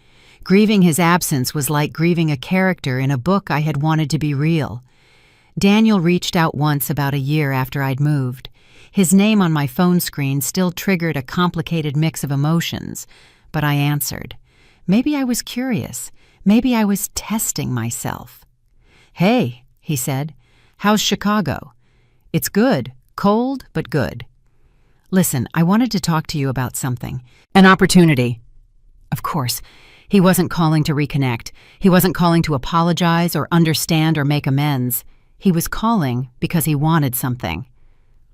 Grieving his absence was like grieving a character in a book I had wanted to be real. Daniel reached out once about a year after I'd moved. His name on my phone screen still triggered a complicated mix of emotions, but I answered. Maybe I was curious. Maybe I was testing myself. "Hey," he said, "how's Chicago?" "It's good. Cold, but good." "Listen, I wanted to talk to you about something. An opportunity." Of course, he wasn't calling to reconnect. He wasn't calling to apologize or understand or make amends. He was calling because he wanted something.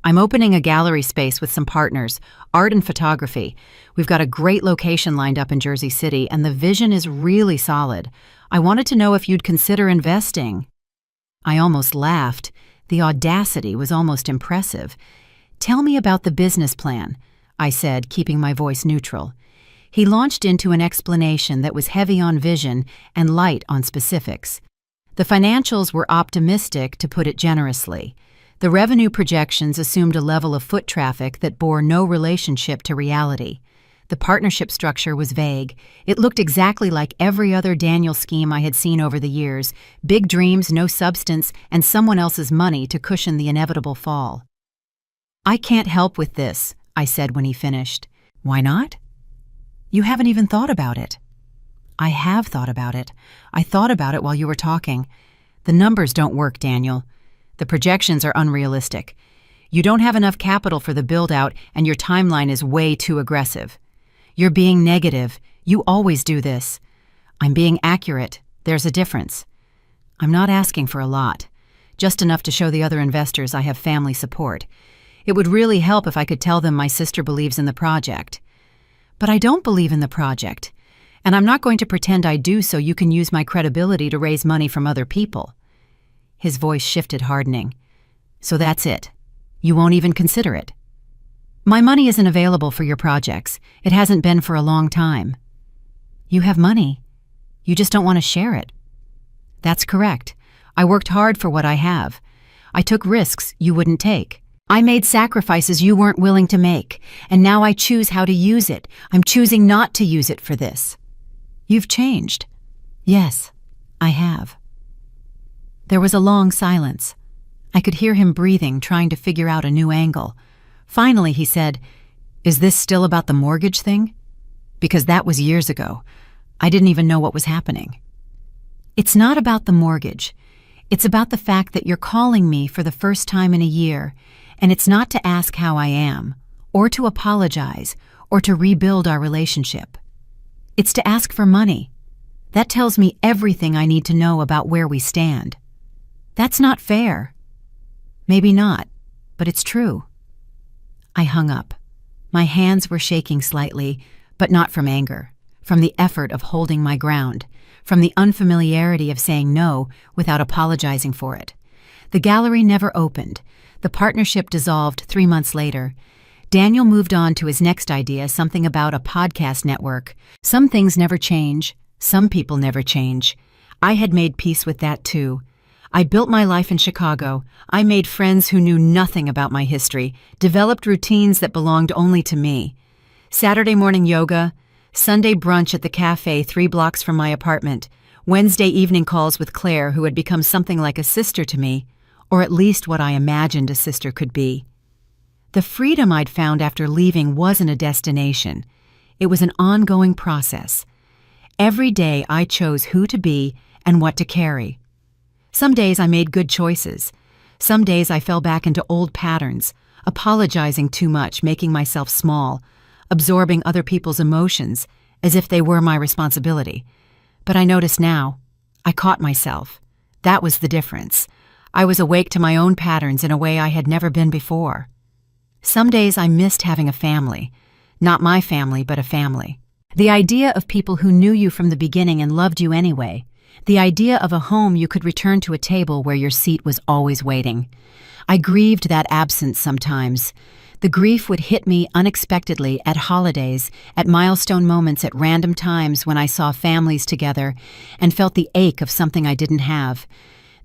"I'm opening a gallery space with some partners, art and photography. We've got a great location lined up in Jersey City, and the vision is really solid. I wanted to know if you'd consider investing." I almost laughed. The audacity was almost impressive. "Tell me about the business plan," I said, keeping my voice neutral. He launched into an explanation that was heavy on vision and light on specifics. The financials were optimistic, to put it generously. The revenue projections assumed a level of foot traffic that bore no relationship to reality. The partnership structure was vague. It looked exactly like every other Daniel scheme I had seen over the years: big dreams, no substance, and someone else's money to cushion the inevitable fall. "I can't help with this," I said when he finished. "Why not?" "You haven't even thought about it." "I have thought about it. I thought about it while you were talking. The numbers don't work, Daniel. The projections are unrealistic. You don't have enough capital for the build-out, and your timeline is way too aggressive. You're being negative. You always do this. I'm being accurate. There's a difference. I'm not asking for a lot, just enough to show the other investors I have family support. It would really help if I could tell them my sister believes in the project. But I don't believe in the project, and I'm not going to pretend I do so you can use my credibility to raise money from other people." His voice shifted, hardening. "So that's it. You won't even consider it?" "My money isn't available for your projects. It hasn't been for a long time." "You have money. You just don't want to share it." "That's correct. I worked hard for what I have. I took risks you wouldn't take. I made sacrifices you weren't willing to make, and now I choose how to use it. I'm choosing not to use it for this." "You've changed." "Yes, I have." There was a long silence. I could hear him breathing, trying to figure out a new angle. Finally, he said, "Is this still about the mortgage thing? Because that was years ago. I didn't even know what was happening." "It's not about the mortgage. It's about the fact that you're calling me for the first time in a year, and it's not to ask how I am, or to apologize, or to rebuild our relationship. It's to ask for money. That tells me everything I need to know about where we stand. That's not fair." "Maybe not, but it's true." I hung up. My hands were shaking slightly, but not from anger, from the effort of holding my ground, from the unfamiliarity of saying no without apologizing for it. The gallery never opened. The partnership dissolved 3 months later. Daniel moved on to his next idea, something about a podcast network. Some things never change. Some people never change. I had made peace with that too. I built my life in Chicago. I made friends who knew nothing about my history, developed routines that belonged only to me. Saturday morning yoga, Sunday brunch at the cafe 3 blocks from my apartment, Wednesday evening calls with Claire, who had become something like a sister to me, or at least what I imagined a sister could be. The freedom I'd found after leaving wasn't a destination. It was an ongoing process. Every day I chose who to be and what to carry. Some days I made good choices. Some days I fell back into old patterns, apologizing too much, making myself small, absorbing other people's emotions as if they were my responsibility. But I notice now, I caught myself. That was the difference. I was awake to my own patterns in a way I had never been before. Some days I missed having a family. Not my family, but a family. The idea of people who knew you from the beginning and loved you anyway. The idea of a home you could return to, a table where your seat was always waiting. I grieved that absence sometimes. The grief would hit me unexpectedly at holidays, at milestone moments, at random times when I saw families together and felt the ache of something I didn't have.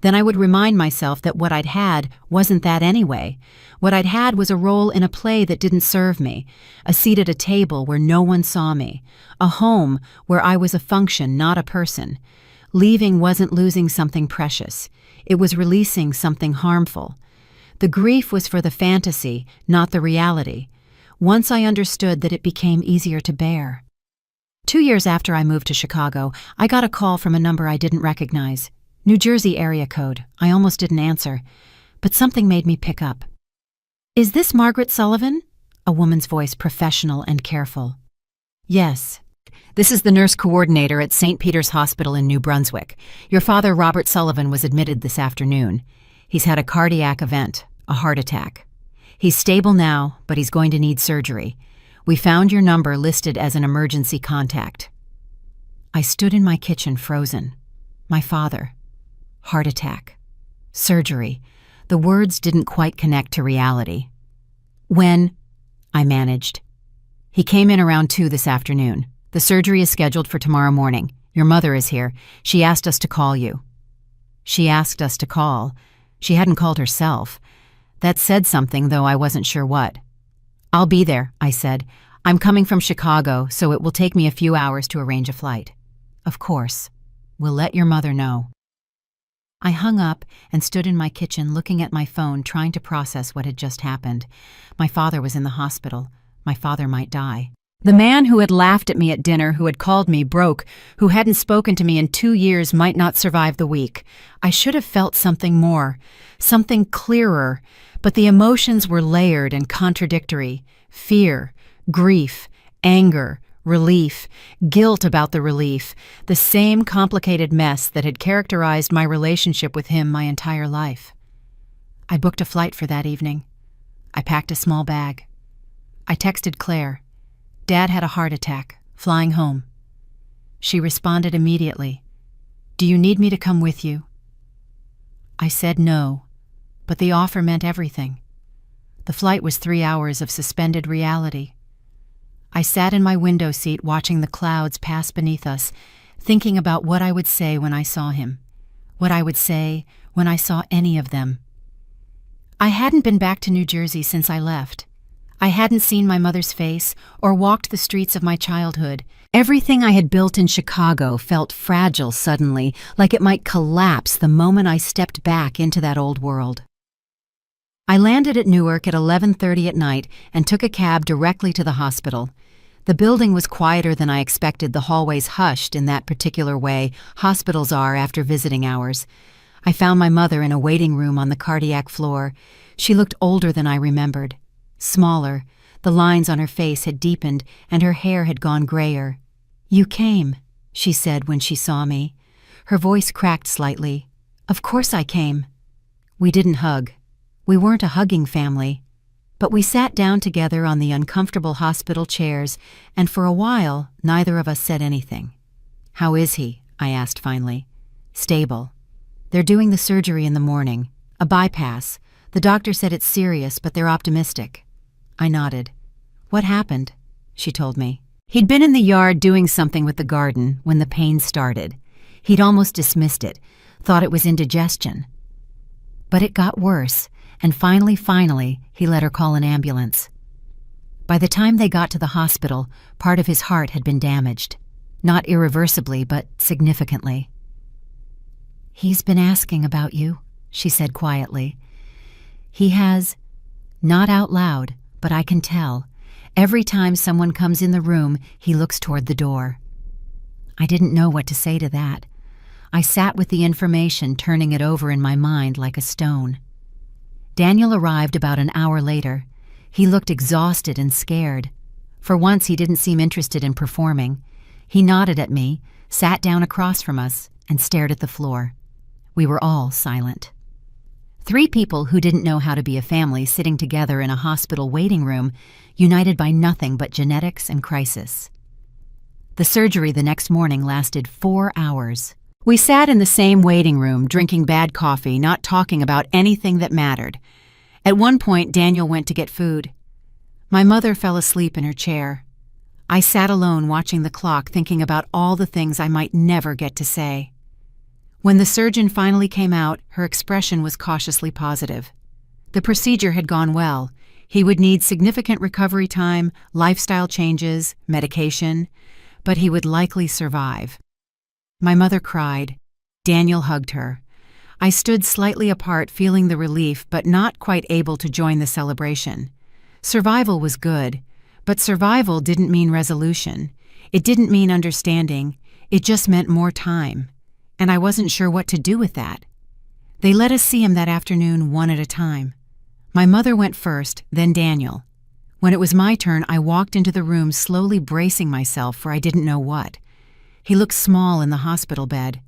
Then I would remind myself that what I'd had wasn't that anyway. What I'd had was a role in a play that didn't serve me, a seat at a table where no one saw me, a home where I was a function, not a person. Leaving wasn't losing something precious. It was releasing something harmful. The grief was for the fantasy, not the reality. Once I understood that, it became easier to bear. 2 years after I moved to Chicago, I got a call from a number I didn't recognize. New Jersey area code. I almost didn't answer, but something made me pick up. "Is this Margaret Sullivan?" A woman's voice, professional and careful. "Yes. This is the nurse coordinator at St. Peter's Hospital in New Brunswick. Your father, Robert Sullivan, was admitted this afternoon. He's had a cardiac event, a heart attack. He's stable now, but he's going to need surgery. We found your number listed as an emergency contact." I stood in my kitchen, frozen. My father. Heart attack. Surgery. The words didn't quite connect to reality. "When?" I managed. "He came in around 2 this afternoon. The surgery is scheduled for tomorrow morning. Your mother is here. She asked us to call you." She asked us to call. She hadn't called herself. That said something, though I wasn't sure what. "I'll be there," I said. "I'm coming from Chicago, so it will take me a few hours to arrange a flight." "Of course. We'll let your mother know." I hung up and stood in my kitchen looking at my phone, trying to process what had just happened. My father was in the hospital. My father might die. The man who had laughed at me at dinner, who had called me broke, who hadn't spoken to me in 2 years, might not survive the week. I should have felt something more, something clearer, but the emotions were layered and contradictory. Fear, grief, anger, relief, guilt about the relief, the same complicated mess that had characterized my relationship with him my entire life. I booked a flight for that evening. I packed a small bag. I texted Claire. "Dad had a heart attack, flying home." She responded immediately. "Do you need me to come with you?" I said no, but the offer meant everything. The flight was 3 hours of suspended reality. I sat in my window seat watching the clouds pass beneath us, thinking about what I would say when I saw him, what I would say when I saw any of them. I hadn't been back to New Jersey since I left. I hadn't seen my mother's face or walked the streets of my childhood. Everything I had built in Chicago felt fragile suddenly, like it might collapse the moment I stepped back into that old world. I landed at Newark at 11:30 at night and took a cab directly to the hospital. The building was quieter than I expected, the hallways hushed in that particular way hospitals are after visiting hours. I found my mother in a waiting room on the cardiac floor. She looked older than I remembered. Smaller, the lines on her face had deepened and her hair had gone grayer. "You came," she said when she saw me. Her voice cracked slightly. "Of course I came." We didn't hug. We weren't a hugging family. But we sat down together on the uncomfortable hospital chairs, and for a while, neither of us said anything. "How is he?" I asked finally. "Stable. They're doing the surgery in the morning. A bypass. The doctor said it's serious, but they're optimistic." I nodded. "What happened?" she told me. He'd been in the yard doing something with the garden when the pain started. He'd almost dismissed it, thought it was indigestion. But it got worse, and finally, he let her call an ambulance. By the time they got to the hospital, part of his heart had been damaged. Not irreversibly, but significantly. "He's been asking about you," she said quietly. "He has, not out loud, but I can tell. Every time someone comes in the room, he looks toward the door." I didn't know what to say to that. I sat with the information, turning it over in my mind like a stone. Daniel arrived about an hour later. He looked exhausted and scared. For once, he didn't seem interested in performing. He nodded at me, sat down across from us, and stared at the floor. We were all silent. 3 people who didn't know how to be a family sitting together in a hospital waiting room, united by nothing but genetics and crisis. The surgery the next morning lasted 4 hours. We sat in the same waiting room, drinking bad coffee, not talking about anything that mattered. At one point, Daniel went to get food. My mother fell asleep in her chair. I sat alone watching the clock, thinking about all the things I might never get to say. When the surgeon finally came out, her expression was cautiously positive. The procedure had gone well. He would need significant recovery time, lifestyle changes, medication, but he would likely survive. My mother cried. Daniel hugged her. I stood slightly apart, feeling the relief, but not quite able to join the celebration. Survival was good, but survival didn't mean resolution. It didn't mean understanding. It just meant more time. And I wasn't sure what to do with that. They let us see him that afternoon, one at a time. My mother went first, then Daniel. When it was my turn, I walked into the room, slowly bracing myself for I didn't know what. He looked small in the hospital bed.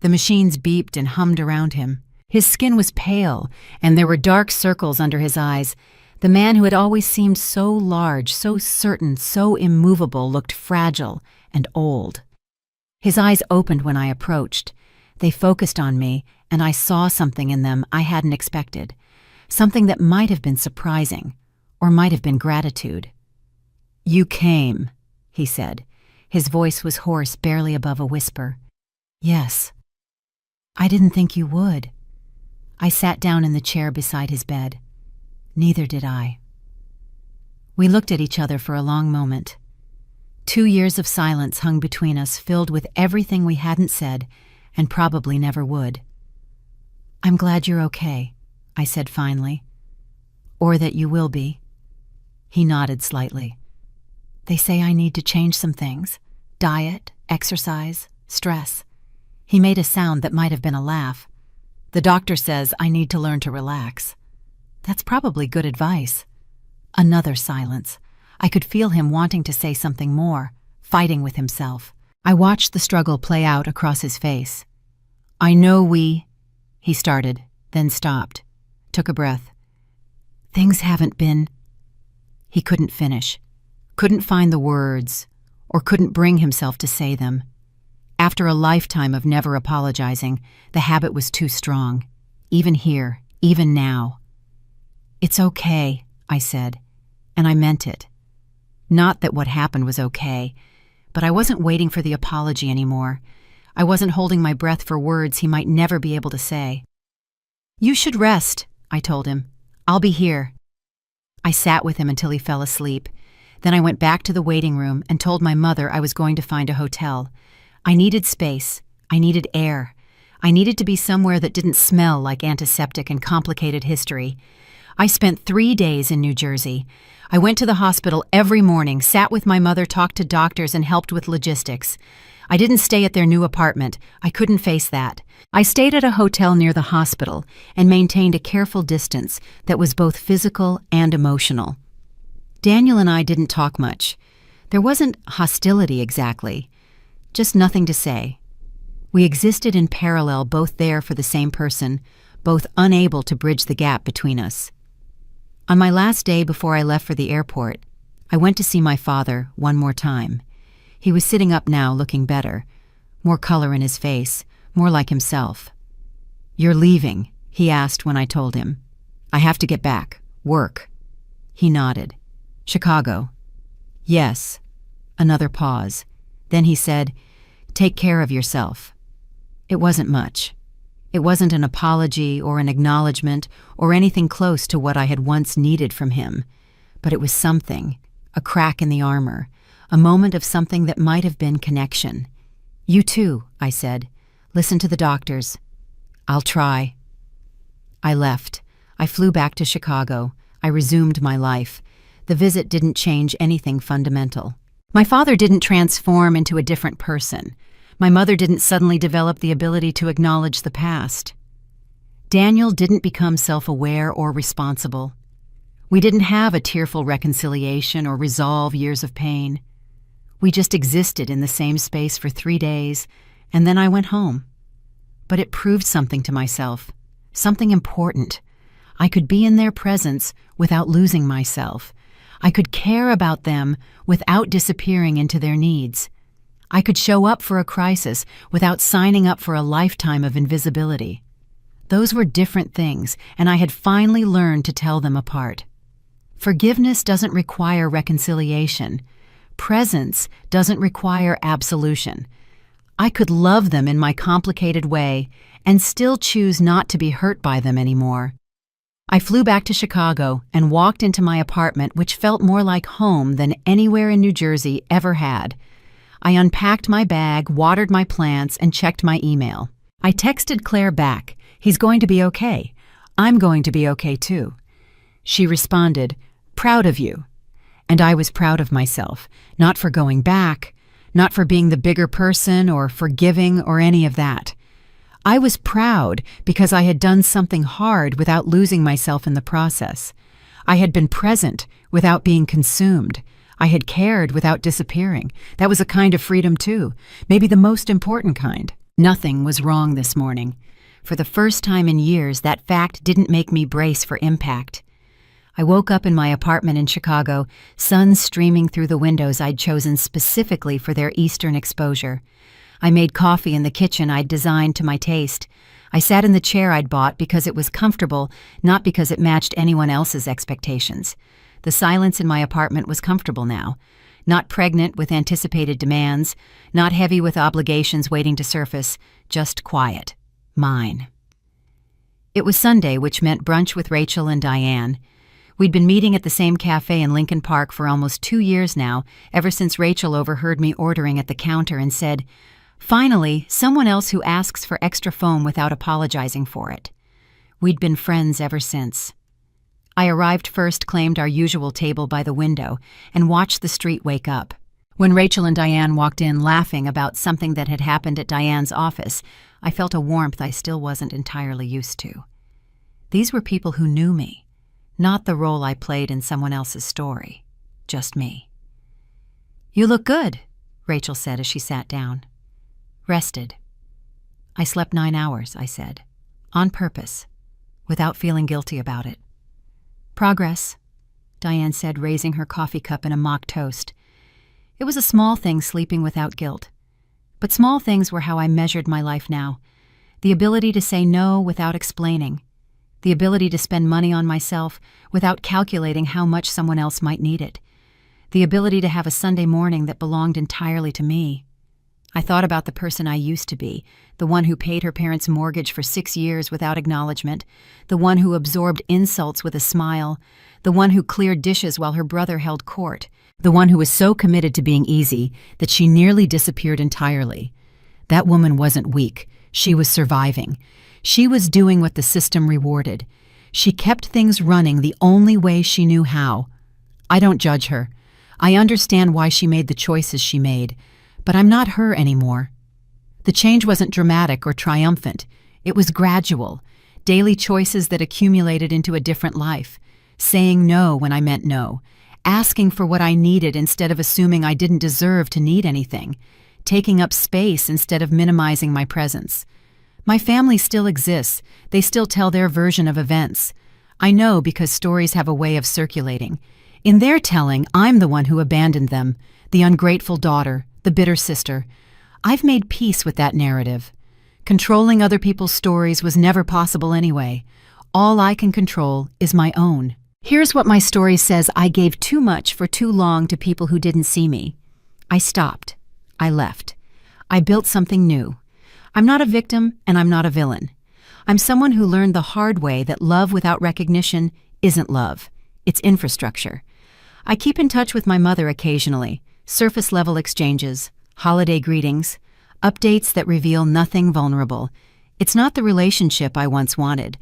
The machines beeped and hummed around him. His skin was pale, and there were dark circles under his eyes. The man who had always seemed so large, so certain, so immovable, looked fragile and old. His eyes opened when I approached. They focused on me, and I saw something in them I hadn't expected. Something that might have been surprising, or might have been gratitude. "You came," he said. His voice was hoarse, barely above a whisper. "Yes." I didn't think you would. I sat down in the chair beside his bed. Neither did I. We looked at each other for a long moment. 2 years of silence hung between us, filled with everything we hadn't said and probably never would. I'm glad you're okay, I said finally. Or that you will be. He nodded slightly. They say I need to change some things. Diet, exercise, stress. He made a sound that might have been a laugh. The doctor says I need to learn to relax. That's probably good advice. Another silence. I could feel him wanting to say something more, fighting with himself. I watched the struggle play out across his face. I know he started, then stopped, took a breath. Things haven't been... He couldn't finish, couldn't find the words, or couldn't bring himself to say them. After a lifetime of never apologizing, the habit was too strong, even here, even now. It's okay, I said, and I meant it. Not that what happened was okay, but I wasn't waiting for the apology anymore. I wasn't holding my breath for words he might never be able to say. You should rest, I told him. I'll be here. I sat with him until he fell asleep. Then I went back to the waiting room and told my mother I was going to find a hotel. I needed space. I needed air. I needed to be somewhere that didn't smell like antiseptic and complicated history. I spent 3 days in New Jersey. I went to the hospital every morning, sat with my mother, talked to doctors, and helped with logistics. I didn't stay at their new apartment. I couldn't face that. I stayed at a hotel near the hospital and maintained a careful distance that was both physical and emotional. Daniel and I didn't talk much. There wasn't hostility exactly, just nothing to say. We existed in parallel, both there for the same person, both unable to bridge the gap between us. On my last day before I left for the airport, I went to see my father one more time. He was sitting up now, looking better, more color in his face, more like himself. You're leaving, he asked when I told him. I have to get back. Work. He nodded. Chicago. Yes. Another pause. Then he said, take care of yourself. It wasn't much. It wasn't an apology or an acknowledgement or anything close to what I had once needed from him, but it was something, a crack in the armor, a moment of something that might have been connection. You too, I said. Listen to the doctors. I'll try. I left. I flew back to Chicago. I resumed my life. The visit didn't change anything fundamental. My father didn't transform into a different person. My mother didn't suddenly develop the ability to acknowledge the past. Daniel didn't become self-aware or responsible. We didn't have a tearful reconciliation or resolve years of pain. We just existed in the same space for 3 days, and then I went home. But it proved something to myself, something important. I could be in their presence without losing myself. I could care about them without disappearing into their needs. I could show up for a crisis without signing up for a lifetime of invisibility. Those were different things, and I had finally learned to tell them apart. Forgiveness doesn't require reconciliation. Presence doesn't require absolution. I could love them in my complicated way and still choose not to be hurt by them anymore. I flew back to Chicago and walked into my apartment, which felt more like home than anywhere in New Jersey ever had. I unpacked my bag, watered my plants, and checked my email. I texted Claire back. He's going to be okay. I'm going to be okay too. She responded, proud of you. And I was proud of myself, not for going back, not for being the bigger person or forgiving or any of that. I was proud because I had done something hard without losing myself in the process. I had been present without being consumed. I had cared without disappearing. That was a kind of freedom too, maybe the most important kind. Nothing was wrong this morning. For the first time in years, that fact didn't make me brace for impact. I woke up in my apartment in Chicago, sun streaming through the windows I'd chosen specifically for their eastern exposure. I made coffee in the kitchen I'd designed to my taste. I sat in the chair I'd bought because it was comfortable, not because it matched anyone else's expectations. The silence in my apartment was comfortable now, not pregnant with anticipated demands, not heavy with obligations waiting to surface, just quiet. Mine. It was Sunday, which meant brunch with Rachel and Diane. We'd been meeting at the same cafe in Lincoln Park for almost 2 years now, ever since Rachel overheard me ordering at the counter and said, "Finally, someone else who asks for extra foam without apologizing for it." We'd been friends ever since. I arrived first, claimed our usual table by the window, and watched the street wake up. When Rachel and Diane walked in laughing about something that had happened at Diane's office, I felt a warmth I still wasn't entirely used to. These were people who knew me, not the role I played in someone else's story, just me. "You look good," Rachel said as she sat down. "Rested." "I slept 9 hours," I said, on purpose, without feeling guilty about it. "Progress," Diane said, raising her coffee cup in a mock toast. It was a small thing, sleeping without guilt. But small things were how I measured my life now. The ability to say no without explaining. The ability to spend money on myself without calculating how much someone else might need it. The ability to have a Sunday morning that belonged entirely to me. I thought about the person I used to be, the one who paid her parents' mortgage for 6 years without acknowledgement, the one who absorbed insults with a smile, the one who cleared dishes while her brother held court, the one who was so committed to being easy that she nearly disappeared entirely. That woman wasn't weak. She was surviving. She was doing what the system rewarded. She kept things running the only way she knew how. I don't judge her. I understand why she made the choices she made, but I'm not her anymore. The change wasn't dramatic or triumphant. It was gradual. Daily choices that accumulated into a different life. Saying no when I meant no. Asking for what I needed instead of assuming I didn't deserve to need anything. Taking up space instead of minimizing my presence. My family still exists. They still tell their version of events. I know because stories have a way of circulating. In their telling, I'm the one who abandoned them, the ungrateful daughter, the bitter sister. I've made peace with that narrative. Controlling other people's stories was never possible anyway. All I can control is my own. Here's what my story says: I gave too much for too long to people who didn't see me. I stopped. I left. I built something new. I'm not a victim and I'm not a villain. I'm someone who learned the hard way that love without recognition isn't love. It's infrastructure. I keep in touch with my mother occasionally, surface-level exchanges, holiday greetings, updates that reveal nothing vulnerable. It's not the relationship I once wanted,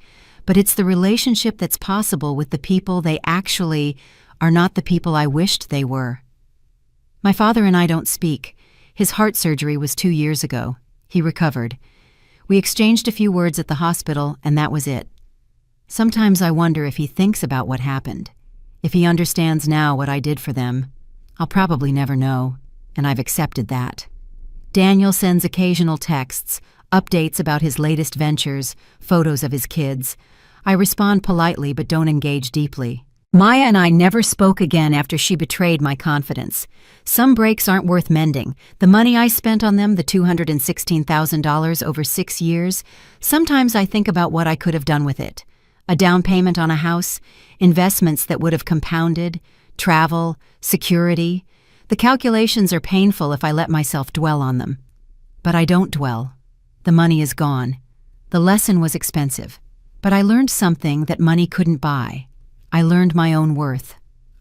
but it's the relationship that's possible with the people they actually are, not the people I wished they were. My father and I don't speak. His heart surgery was 2 years ago. He recovered. We exchanged a few words at the hospital, and that was it. Sometimes I wonder if he thinks about what happened. If he understands now what I did for them. I'll probably never know, and I've accepted that. Daniel sends occasional texts, updates about his latest ventures, photos of his kids. I respond politely but don't engage deeply. Maya and I never spoke again after she betrayed my confidence. Some breaks aren't worth mending. The money I spent on them, the $216,000 over 6 years, sometimes I think about what I could have done with it. A down payment on a house, investments that would have compounded, travel, security. The calculations are painful if I let myself dwell on them. But I don't dwell. The money is gone. The lesson was expensive. But I learned something that money couldn't buy. I learned my own worth.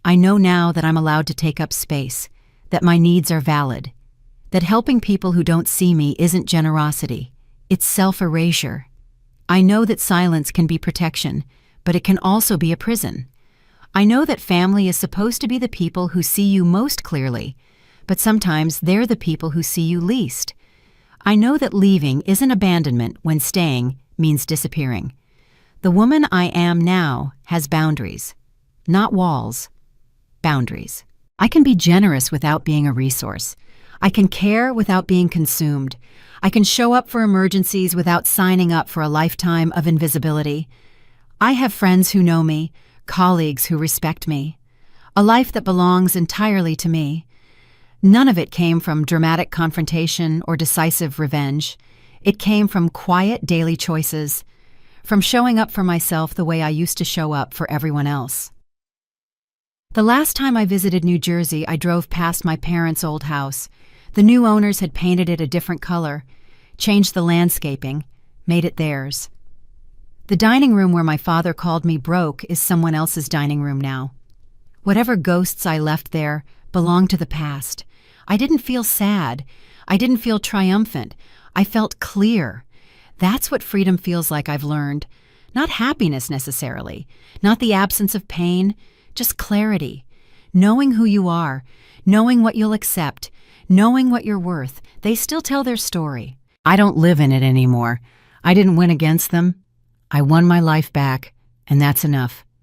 I know now that I'm allowed to take up space, that my needs are valid, that helping people who don't see me isn't generosity. It's self-erasure. I know that silence can be protection, but it can also be a prison. I know that family is supposed to be the people who see you most clearly, but sometimes they're the people who see you least. I know that leaving isn't abandonment when staying means disappearing. The woman I am now has boundaries, not walls, boundaries. I can be generous without being a resource. I can care without being consumed. I can show up for emergencies without signing up for a lifetime of invisibility. I have friends who know me, colleagues who respect me, a life that belongs entirely to me. None of it came from dramatic confrontation or decisive revenge. It came from quiet daily choices, from showing up for myself the way I used to show up for everyone else. The last time I visited New Jersey, I drove past my parents' old house. The new owners had painted it a different color, changed the landscaping, made it theirs. The dining room where my father called me broke is someone else's dining room now. Whatever ghosts I left there belong to the past. I didn't feel sad. I didn't feel triumphant. I felt clear. That's what freedom feels like, I've learned. Not happiness necessarily, not the absence of pain, just clarity. Knowing who you are, knowing what you'll accept, knowing what you're worth. They still tell their story. I don't live in it anymore. I didn't win against them. I won my life back, and that's enough.